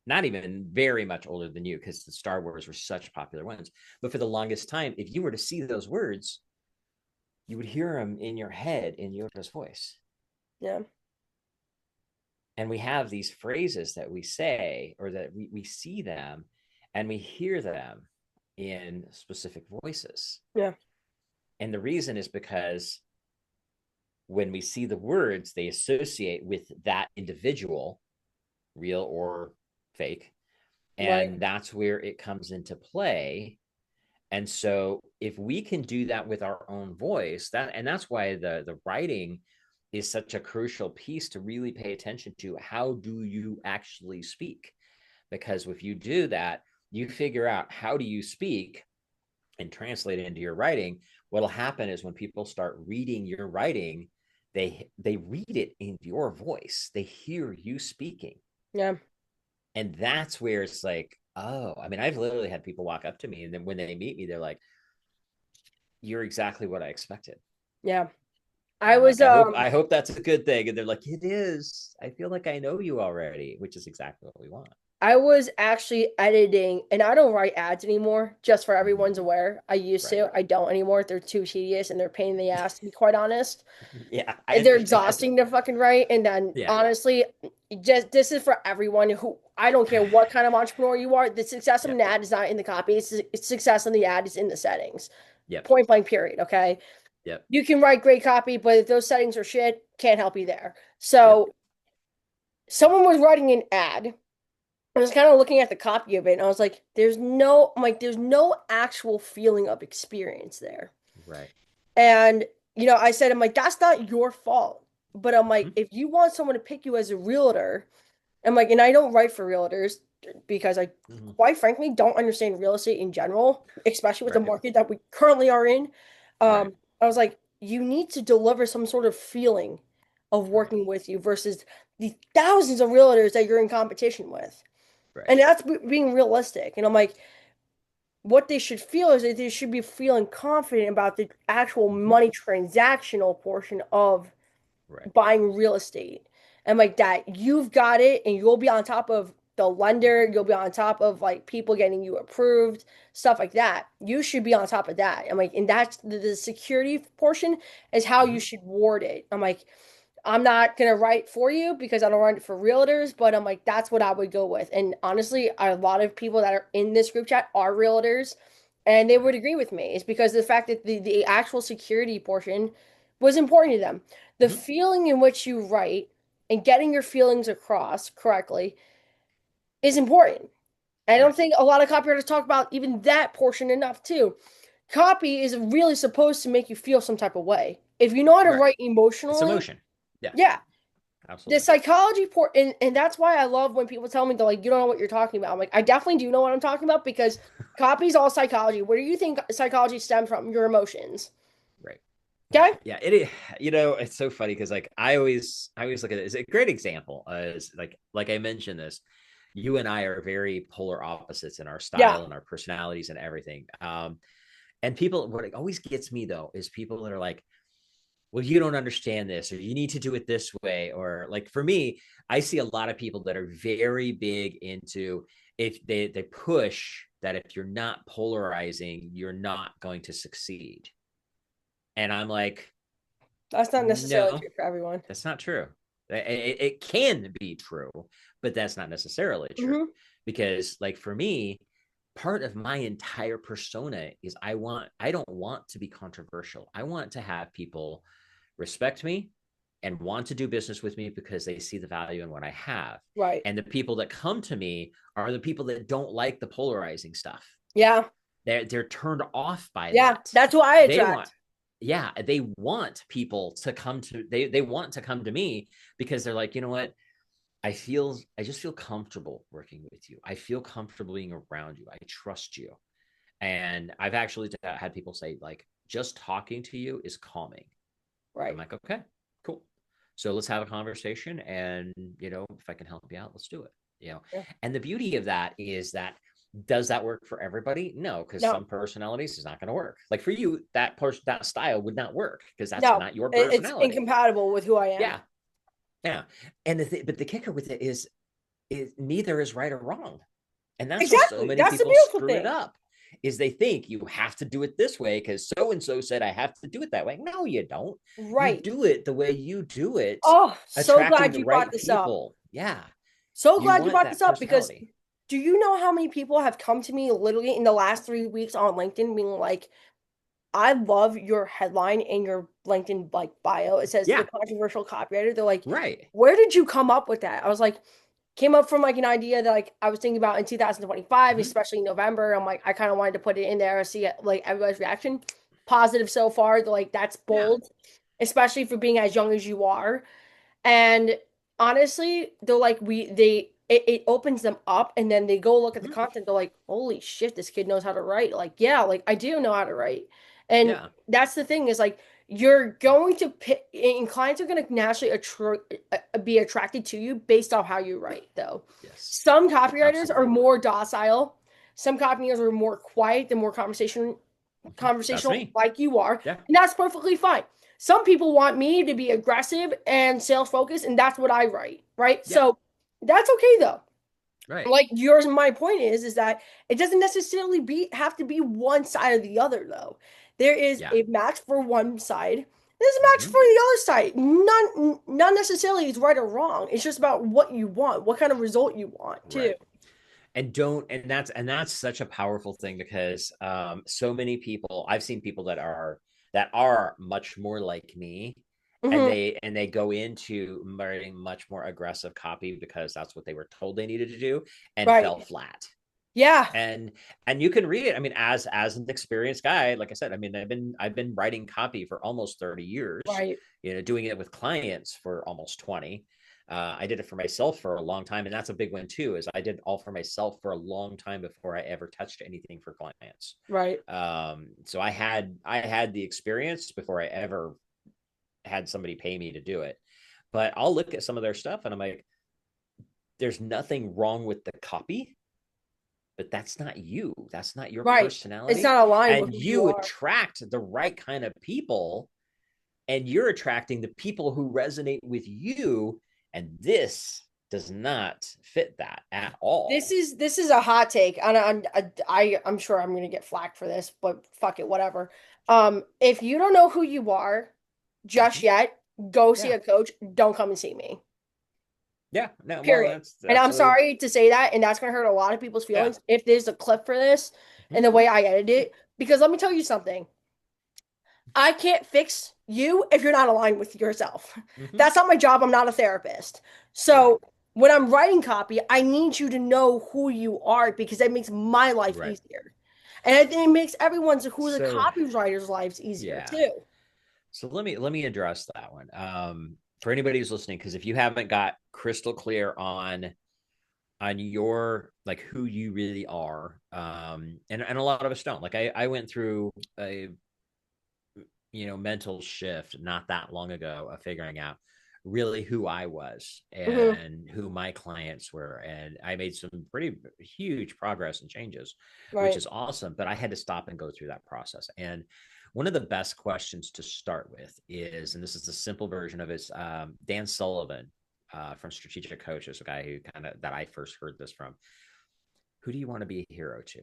not even very much older than you, because the Star Wars were such popular ones. But for the longest time, if you were to see those words, you would hear them in your head in Yoda's voice. Yeah, And we have these phrases that we say, or that we see them and we hear them in specific voices. yeah, And the reason is because when we see the words, they associate with that individual, real or fake. right. And that's where it comes into play. And so if we can do that with our own voice, that's why the writing is such a crucial piece to really pay attention to. How do you actually speak? Because if you do that, you figure out how do you speak and translate it into your writing. What'll happen is when people start reading your writing, they read it in your voice. They hear you speaking. Yeah, And that's where it's like, oh, I mean, I've literally had people walk up to me, and then when they meet me, they're like, you're exactly what I expected. yeah. And I I'm was like, I hope that's a good thing. And they're like, it is. I feel like I know you already, which is exactly what we want. I was actually editing, and I don't write ads anymore, just for Mhm. everyone's aware. I used Right. to. I don't anymore. They're too tedious and they're a pain in the ass, to be quite honest. Yeah, I And they're understand. exhausting to fucking write. And then Yeah. honestly, just this is for everyone who I don't care what kind of entrepreneur you are. The success of Yep. an ad is not in the copy. It's success in the ad is in the settings. Yep. Point blank period. Okay. Yep. You can write great copy, but if those settings are shit, can't help you there. Yep. So someone was writing an ad. I was kind of looking at the copy of it and I was like, there's no actual feeling of experience there. Right. And, I said, I'm like, that's not your fault. But I'm like, Mhm. if you want someone to pick you as a realtor, I'm like, and I don't write for realtors because I, Mhm. quite frankly, don't understand real estate in general, especially with the Right. market that we currently are in. Right. I was like, you need to deliver some sort of feeling of Right. working with you versus the thousands of realtors that you're in competition with. Right. And that's being realistic. And I'm like, what they should feel is that they should be feeling confident about the actual Mhm. money transactional portion of Right. buying real estate. And like that, you've got it, and you'll be on top of the lender, Mhm. you'll be on top of like people getting you approved, stuff like that. You should be on top of that. I'm like, and that's the security portion is how you Mhm. should word it. I'm like, I'm not gonna write for you because I don't write for realtors, but I'm like, that's what I would go with. And honestly, a lot of people that are in this group chat are realtors, and they would Right. agree with me. It's because of the fact that the actual security portion was important to them. The Mhm. feeling in which you write and getting your feelings across correctly is important. I don't Right. think a lot of copywriters talk about even that portion enough too. Copy is really supposed to make you feel some type of way. If you know how to Right. write It's emotionally, emotion. Yeah. yeah, the Absolutely. psychology port, and that's why I love when people tell me they're like, you don't know what you're talking about. I'm like, I definitely do know what I'm talking about because copy is all psychology. Where do you think psychology stem from? Your emotions. Right. Right. Okay? Yeah. It. It's so funny because like I always look at it as a great example. Is like I mentioned this. You and I are very polar opposites in our Yeah. style and our personalities and everything. And people, what always gets me though is people that are like, well, you don't understand this, or you need to do it this way. Or like for me, I see a lot of people that are very big into if they push that if you're not polarizing, you're not going to succeed. And I'm like, That's not necessarily no, true for everyone. that's not true. It can be true, but that's not necessarily true. Hmm. Because, like, for me, part of my entire persona is I don't want to be controversial. I want to have people respect me and want to do business with me because they see the value in what I have. Right. And the people that come to me are the people that don't like the polarizing stuff. Yeah. They're turned off by Yeah. that. That's who I They want attract. yeah, they want people to come to they want to come to me because they're like, you know what? I just feel comfortable working with you. I feel comfortable being around you. I trust you. And I've actually had people say like just talking to you is calming. I'm Right. like, okay, cool. So let's have a conversation. And, if I can help you out, let's do it. Yeah. And the beauty of that is that does that work for everybody? No, because No. some personalities is not going to work. Like for you, that style would not work because that's No. not your It's personality. incompatible with who I am. Yeah. Yeah. And but the kicker with it is neither is right or wrong. And that's where so Exactly. many That's the people beautiful screw it thing. up is they think you have to do it this way because so and so said I have to do it that way. No, you don't. You Right. do it the way you do it, Oh, so attracting glad the you brought right this up. people. Yeah. So You glad you want brought this that up because personality. do you know how many people have come to me literally in the last 3 weeks on LinkedIn being like, I love your headline in your LinkedIn like bio. It says the Yeah. controversial copywriter. They're like, Right. where did you come up with that? I was like, came up from like an idea that like I was thinking about in 2025, Mm-hmm. especially in November. I'm like, I kind of wanted to put it in there and see like everybody's reaction. Positive so far. They're like, that's Yeah. bold, especially for being as young as you are. And honestly, they're like it opens them up and then they go look at the Mm-hmm. content. They're like, holy shit, this kid knows how to write. Like, yeah, like I do know how to write. And Yeah. that's the thing is like you're going to pick and clients are going to naturally be attracted to you based off how you write though. Yes. Some copywriters are Absolutely. more docile. Some copywriters are more quiet, they're more Mm-hmm. That's conversational me. like you are, Yeah. and that's perfectly fine. Some people want me to be aggressive and sales focused, and that's what I write, right? Yeah. So that's okay though. Right. Like yours and my point is that it doesn't necessarily be have to be one side or the other though. There is Yeah. a match for one side. There's a match Mm-hmm. for the other side. Not necessarily is right or wrong. It's just about what you want, what kind of result you want too. Right. And don't and that's such a powerful thing because so many people I've seen people that are much more like me, and Hmm. they go into writing much more aggressive copy because that's what they were told they needed to do and fell Right. flat. Yeah. and and you can read it. I mean, as an experienced guy, like I said, I mean, I've been writing copy for almost 30 years, Right. doing it with clients for almost 20. I did it for myself for a long time, and that's a big one too, is I did all for myself for a long time before I ever touched anything for clients. Right. So I had the experience before I ever had somebody pay me to do it. But I'll look at some of their stuff and I'm like, there's nothing wrong with the copy, but that's not you. That's not your Right. It's personality. not aligned with And who you you are. attract the right kind of people, and you're attracting the people who resonate with you. And this does not fit that at This all. is this is a hot take, and I'm sure I'm gonna get flack for this, but fuck it, whatever. If you don't know who you are just Mm-hmm. yet, go see Yeah. a coach. Don't come and see me. Yeah. No, well, Period. that's And I'm absolutely. sorry to say that, and that's gonna hurt a lot of people's Yeah. feelings if there's a clip for this Mm-hmm. and the way I edit it. Because let me tell you something. I can't fix you if you're not aligned with yourself. Mm-hmm. That's not my job. I'm not a therapist. Right. So when I'm writing copy, I need you to know who you are because that makes my life Right. easier. And I think it makes everyone's who the So copywriter's lives easier yeah. too. So let me address that one. For anybody who's listening, because if you haven't got crystal clear on your like who you really are, and a lot of us don't. Like I went through a mental shift not that long ago of figuring out really who I was Hmm. and who my clients were. And I made some pretty huge progress and changes, which Right. is awesome. But I had to stop and go through that process. And one of the best questions to start with is, and this is the simple version of it, Dan Sullivan from Strategic Coaches, a guy who kind of that I first heard this from. Who do you want to be a hero to?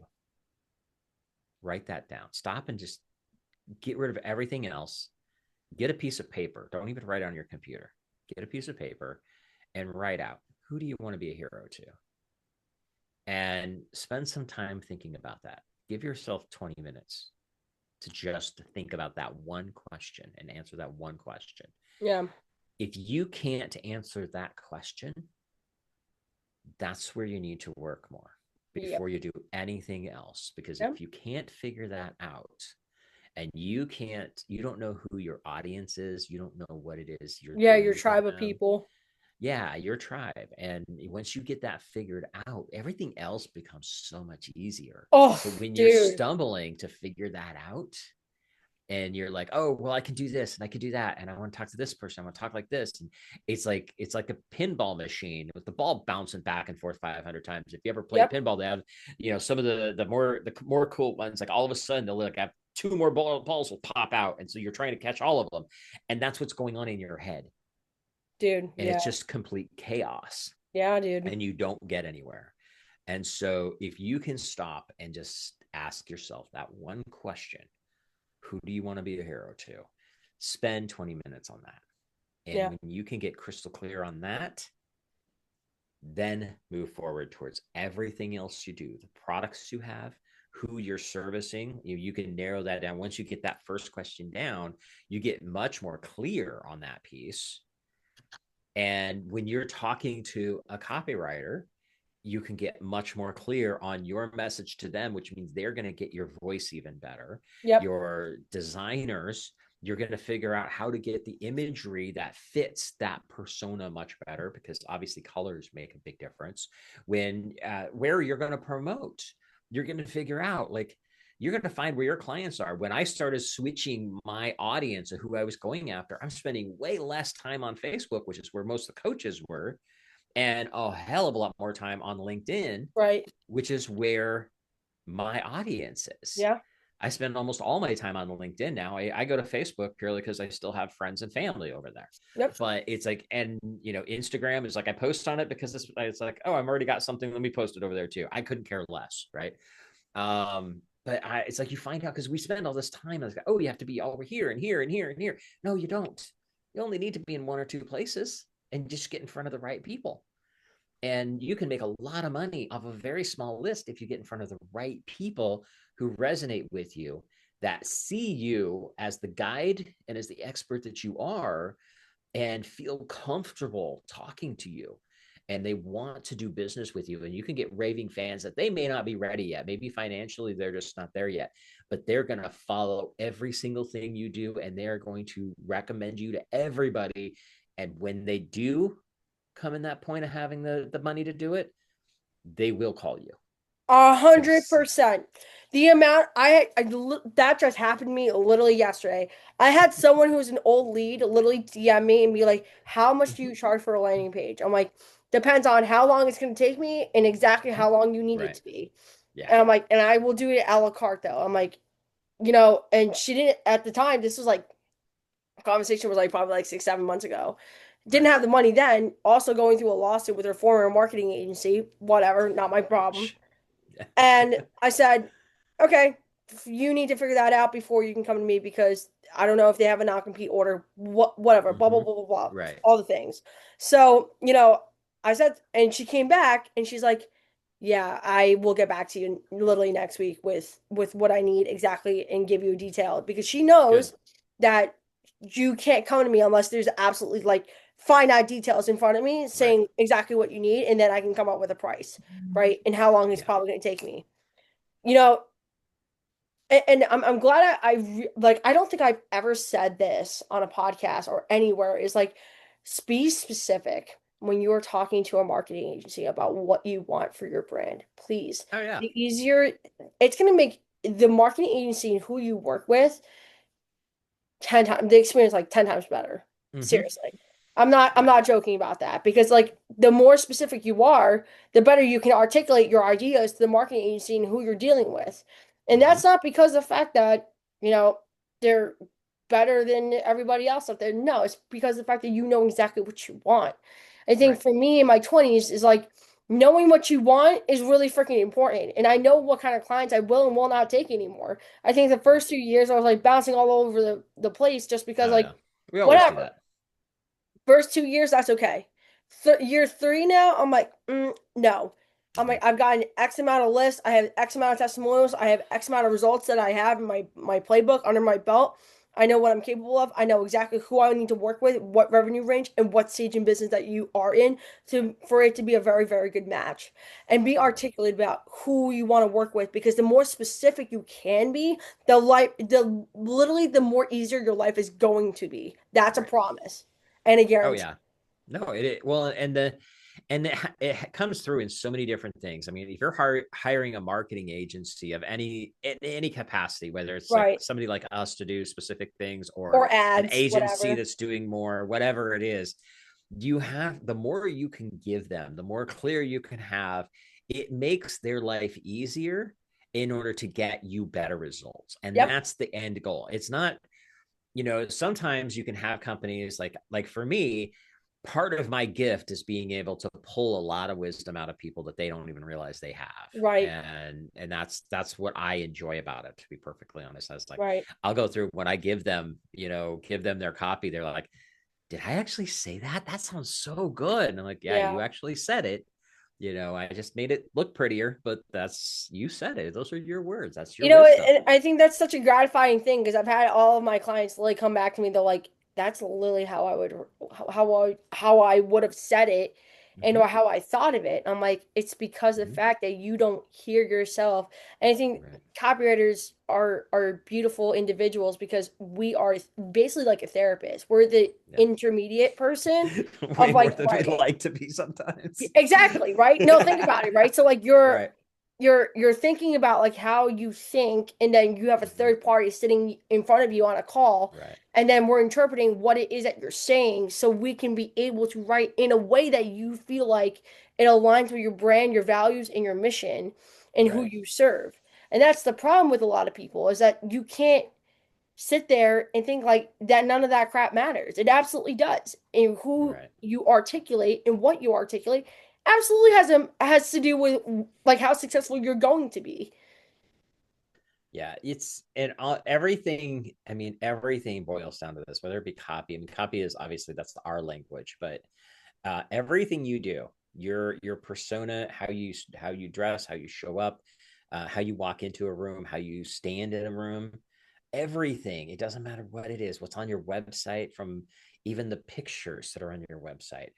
Write that down. Stop and just get rid of everything else. Get a piece of paper. Don't even write on your computer. Get a piece of paper and write out, who do you want to be a hero to? And spend some time thinking about that. Give yourself 20 minutes to just think about that one question and answer that one question. Yeah. If you can't answer that question, that's where you need to work more Yep. before you do anything else. Because Yep. if you can't figure that out, and you don't know who your audience is, you don't know what it is you're Yeah, your doing for tribe of them. people. Yeah, your tribe. And once you get that figured out, everything else becomes so much easier. Oh, But when you're dude. stumbling to figure that out, and you're like, oh, well, I can do this and I can do that, and I want to talk to this person, I want to talk like this, and it's like a pinball machine with the ball bouncing back and forth 500 times. If you ever played Yep. pinball, they have some of the more cool ones, like all of a sudden they'll like have two more balls will pop out, and so you're trying to catch all of them, and that's what's going on in your head, Dude. and Yeah. it's just complete chaos, Yeah, dude. and you don't get anywhere. And so if you can stop and just ask yourself that one question, who do you want to be a hero to? Spend 20 minutes on that. And Yeah. when you can get crystal clear on that, then move forward towards everything else you do, the products you have, who you're servicing. You can narrow that down. Once you get that first question down, you get much more clear on that piece. And when you're talking to a copywriter, you can get much more clear on your message to them, which means they're going to get your voice even better. Yep. Your designers, you're going to figure out how to get the imagery that fits that persona much better, because obviously colors make a big difference. When where you're going to promote, you're going to figure out, like, you're going to find where your clients are. When I started switching my audience and who I was going after, I'm spending way less time on Facebook, which is where most of the coaches were, and a hell of a lot more time on LinkedIn, Right. which is where my audience is. Yeah. I spend almost all my time on LinkedIn now. I go to Facebook purely because I still have friends and family over there. Yep. But it's like, and Instagram is like, I post on it because it's like, oh, I've already got something. Let me post it over there too. I couldn't care less, right? It's like you find out because we spend all this time. Like, oh, you have to be over here and here and here and here. No, you don't. You only need to be in one or two places and just get in front of the right people. And you can make a lot of money off a very small list if you get in front of the right people who resonate with you, that see you as the guide and as the expert that you are, and feel comfortable talking to you. And they want to do business with you. And you can get raving fans that they may not be ready yet. Maybe financially, they're just not there yet, but they're going to follow every single thing you do. And they're going to recommend you to everybody. And when they do come in that point of having the money to do it, they will call you. A hundred Because percent. The amount that just happened to me literally yesterday. I had someone who was an old lead literally DM me and be like, "How much do you charge for a landing page?" I'm like, "Depends on how long it's going to take me and exactly how long you need it right. to be." Yeah. And I'm like, "And I will do it a la carte though." I'm like, and she didn't at the time. This was like conversation was like probably like 6, 7 months ago. Didn't Right. have the money then. Also going through a lawsuit with her former marketing agency. Whatever, not my problem. Ouch. Yeah. And I said, okay, you need to figure that out before you can come to me because I don't know if they have a non-compete order, whatever, blah, blah, Mm-hmm. blah, blah, blah, Right. all the things. So, I said, and she came back and she's like, yeah, I will get back to you literally next week with what I need exactly and give you a detail because she Good. knows that you can't come to me unless there's absolutely like finite details in front of me Right. saying exactly what you need and then I can come up with a price, right? And how long it's Yeah. probably going to take me. You know, and I'm glad like I don't think I've ever said this on a podcast or anywhere is like be specific when you're talking to a marketing agency about what you want for your brand. Please. Oh yeah. The easier it's going to make the marketing agency and who you work with 10 times the experience like 10 times better. Mm-hmm. Seriously. I'm Right. not joking about that because like the more specific you are, the better you can articulate your ideas to the marketing agency and who you're dealing with. And Mm-hmm. that's not because of the fact that, you know, they're better than everybody else out there. No, it's because of the fact that you know exactly what you want. I think Right. for me in my 20s is like knowing what you want is really freaking important. And I know what kind of clients I will and will not take anymore. I think the Right. first 2 years I was like bouncing all over the place just because Oh like yeah. We always do whatever. that. First 2 years, that's okay. Year three now, I'm like, no. I'm Mm-hmm. like, I've gotten X amount of lists. I have X amount of testimonials. I have X amount of results that I have in my playbook under my belt. I know what I'm capable of. I know exactly who I need to work with, what revenue range, and what stage in business that you are in to for it to be a very, very good match. And be Right. articulate about who you want to work with because the more specific you can be, the literally the more easier your life is going to be. That's a Right. promise and a Oh guarantee. yeah. No, well, it comes through in so many different things. I mean, if you're hiring a marketing agency of any capacity, whether it's like Right. somebody like us to do specific things or Or an ads, agency whatever. that's doing more, whatever it is, you have the more you can give them, the more clear you can have, it makes their life easier in order to get you better results. And Yep. that's the end goal. It's not, sometimes you can have companies like for me, part of my gift is being able to pull a lot of wisdom out of people that they don't even realize they have. Right. And that's what I enjoy about it, to be perfectly honest. I was like, Right. I'll go through when I give them their copy, they're like, did I actually say that? That sounds so good. And I'm like, yeah, you Yeah. actually said it. I just made it look prettier, but you said it. Those are your words. That's your wisdom. And I think that's such a gratifying thing because I've had all of my clients like come back to me. They're like, "That's literally how I would, how I would have said it, and Mm-hmm. or how I thought of it." I'm like, it's because of the Mm-hmm. fact that you don't hear yourself. And I think Right. copywriters are beautiful individuals because we are basically like a therapist. We're the Yeah. intermediate person of Way more like than we'd writing. like to be sometimes. Exactly, right? No, think about it, right? So like Right. you're thinking about like how you think and then you have a Mm-hmm. third party sitting in front of you on a call Right. and then we're interpreting what it is that you're saying so we can be able to write in a way that you feel like it aligns with your brand, your values and your mission and who Right. you serve. And that's the problem with a lot of people is that you can't sit there and think like that none of that crap matters. It absolutely does. And who Right. you articulate and what you articulate absolutely has to do with like how successful you're going to be. Yeah, it's and everything. I mean, everything boils down to this. Whether it be copy, I mean, copy is obviously that's our language, but everything you do, your persona, how you dress, how you show up, how you walk into a room, how you stand in a room, everything. It doesn't matter what it is. What's on your website, from even the pictures that are on your website,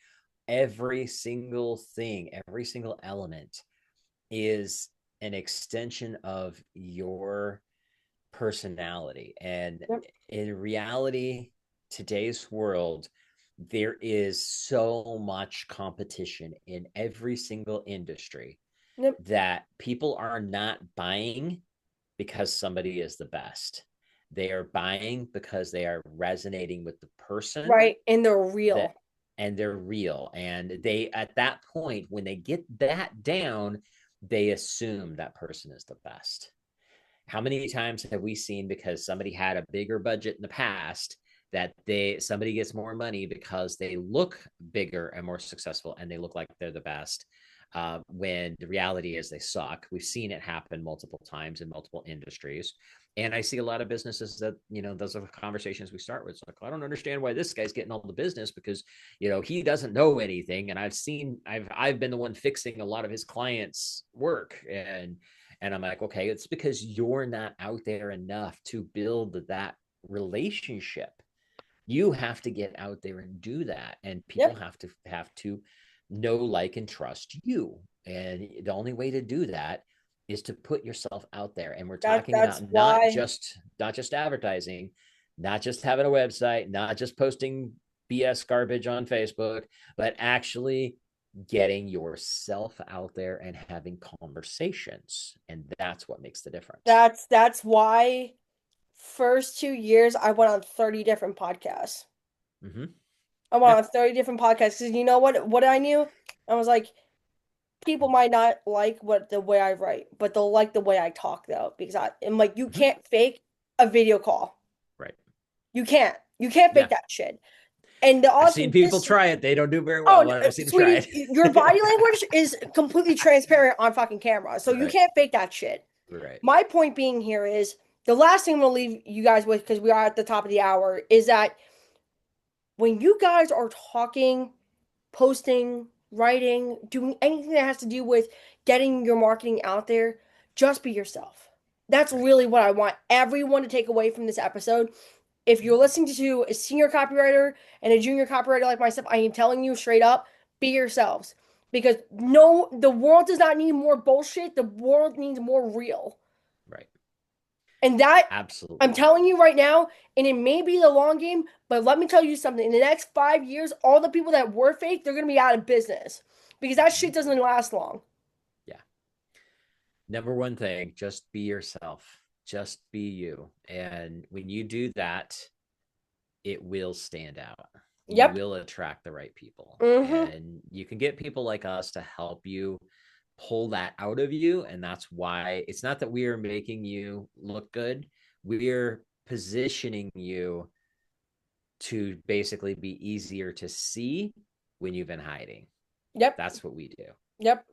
every single thing, every single element is an extension of your personality. And Yep. in reality, today's world, there is so much competition in every single industry Yep. that people are not buying because somebody is the best. They are buying because they are resonating with the person Right. And they're real. that and they're real. And they, at that point, when they get that down, they assume that person is the best. How many times have we seen, because somebody had a bigger budget in the past, that they somebody gets more money because they look bigger and more successful and they look like they're the best, when the reality is they suck. We've seen it happen multiple times in multiple industries. And I see a lot of businesses that, those are the conversations we start with. It's like, I don't understand why this guy's getting all the business, because, he doesn't know anything. And I've been the one fixing a lot of his clients' work. And I'm like, okay, it's because you're not out there enough to build that relationship. You have to get out there and do that. And people Yep. have to know, like, and trust you. And the only way to do that is to put yourself out there. And we're talking That's about why. not just advertising, not just having a website, not just posting BS garbage on Facebook, but actually getting yourself out there and having conversations. And that's what makes the difference. That's why first 2 years I went on 30 different podcasts. Mm-hmm. I went Yeah. on 30 different podcasts because you know what I knew? I was like, people might not like what the way I write, but they'll like the way I talk though, because I'm like, you Mm-hmm. can't fake a video call. Right. You can't. You can't fake Yeah. that shit. And the I've seen people authenticity. try it. They don't do very Oh, well, but I've seen them try sweetie, your body it. language is completely transparent on fucking camera, so you Right. can't fake that shit. Right. My point being here is the last thing I'm gonna leave you guys with, because we are at the top of the hour, is that when you guys are talking, posting, writing, doing anything that has to do with getting your marketing out there, just be yourself. That's Right. really what I want everyone to take away from this episode. If you're listening to a senior copywriter and a junior copywriter like myself, I am telling you straight up, be yourselves. Because no, the world does not need more bullshit. The world needs more real. Right. And that, I'm Absolutely. telling you right now, and it may be the long game, but let me tell you something. In the next 5 years, all the people that were fake, they're going to be out of business because that Mm-hmm. shit doesn't last long. Yeah. Number one thing, just be yourself. Just be you. And when you do that, it will stand out. You Yep. will attract the right people. Mm-hmm. And you can get people like us to help you pull that out of you. And that's why it's not that we are making you look good, we're positioning you to basically be easier to see when you've been hiding. Yep. That's what we do. Yep.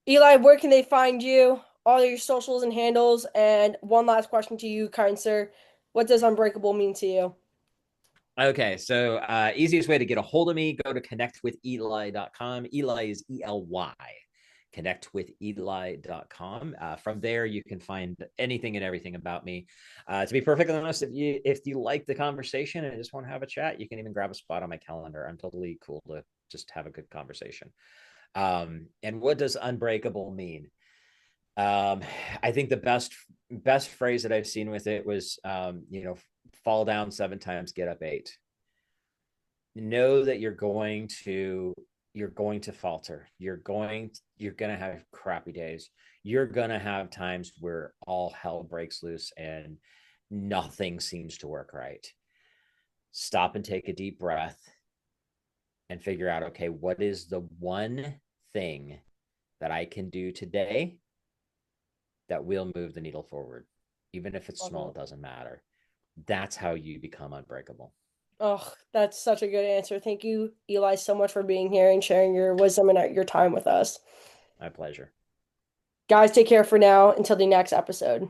Eli, where can they find you? All your socials and handles. And one last question to you, kind sir. What does unbreakable mean to you? Okay, so easiest way to get a hold of me, go to connectwitheli.com. Eli is ELY. Connectwitheli.com. From there, you can find anything and everything about me. To be perfectly honest, if you like the conversation and just want to have a chat, you can even grab a spot on my calendar. I'm totally cool to just have a good conversation. And what does unbreakable mean? Um, I think the best phrase that I've seen with it was, fall down 7 times, get up 8. Know that you're going to falter. You're going to have crappy days. You're going to have times where all hell breaks loose and nothing seems to work right. Stop and take a deep breath and figure out, okay, what is the one thing that I can do today that will move the needle forward. Even if it's Love small, it. it doesn't matter. That's how you become unbreakable. Oh, that's such a good answer. Thank you, Eli, so much for being here and sharing your wisdom and your time with us. My pleasure. Guys, take care for now until the next episode.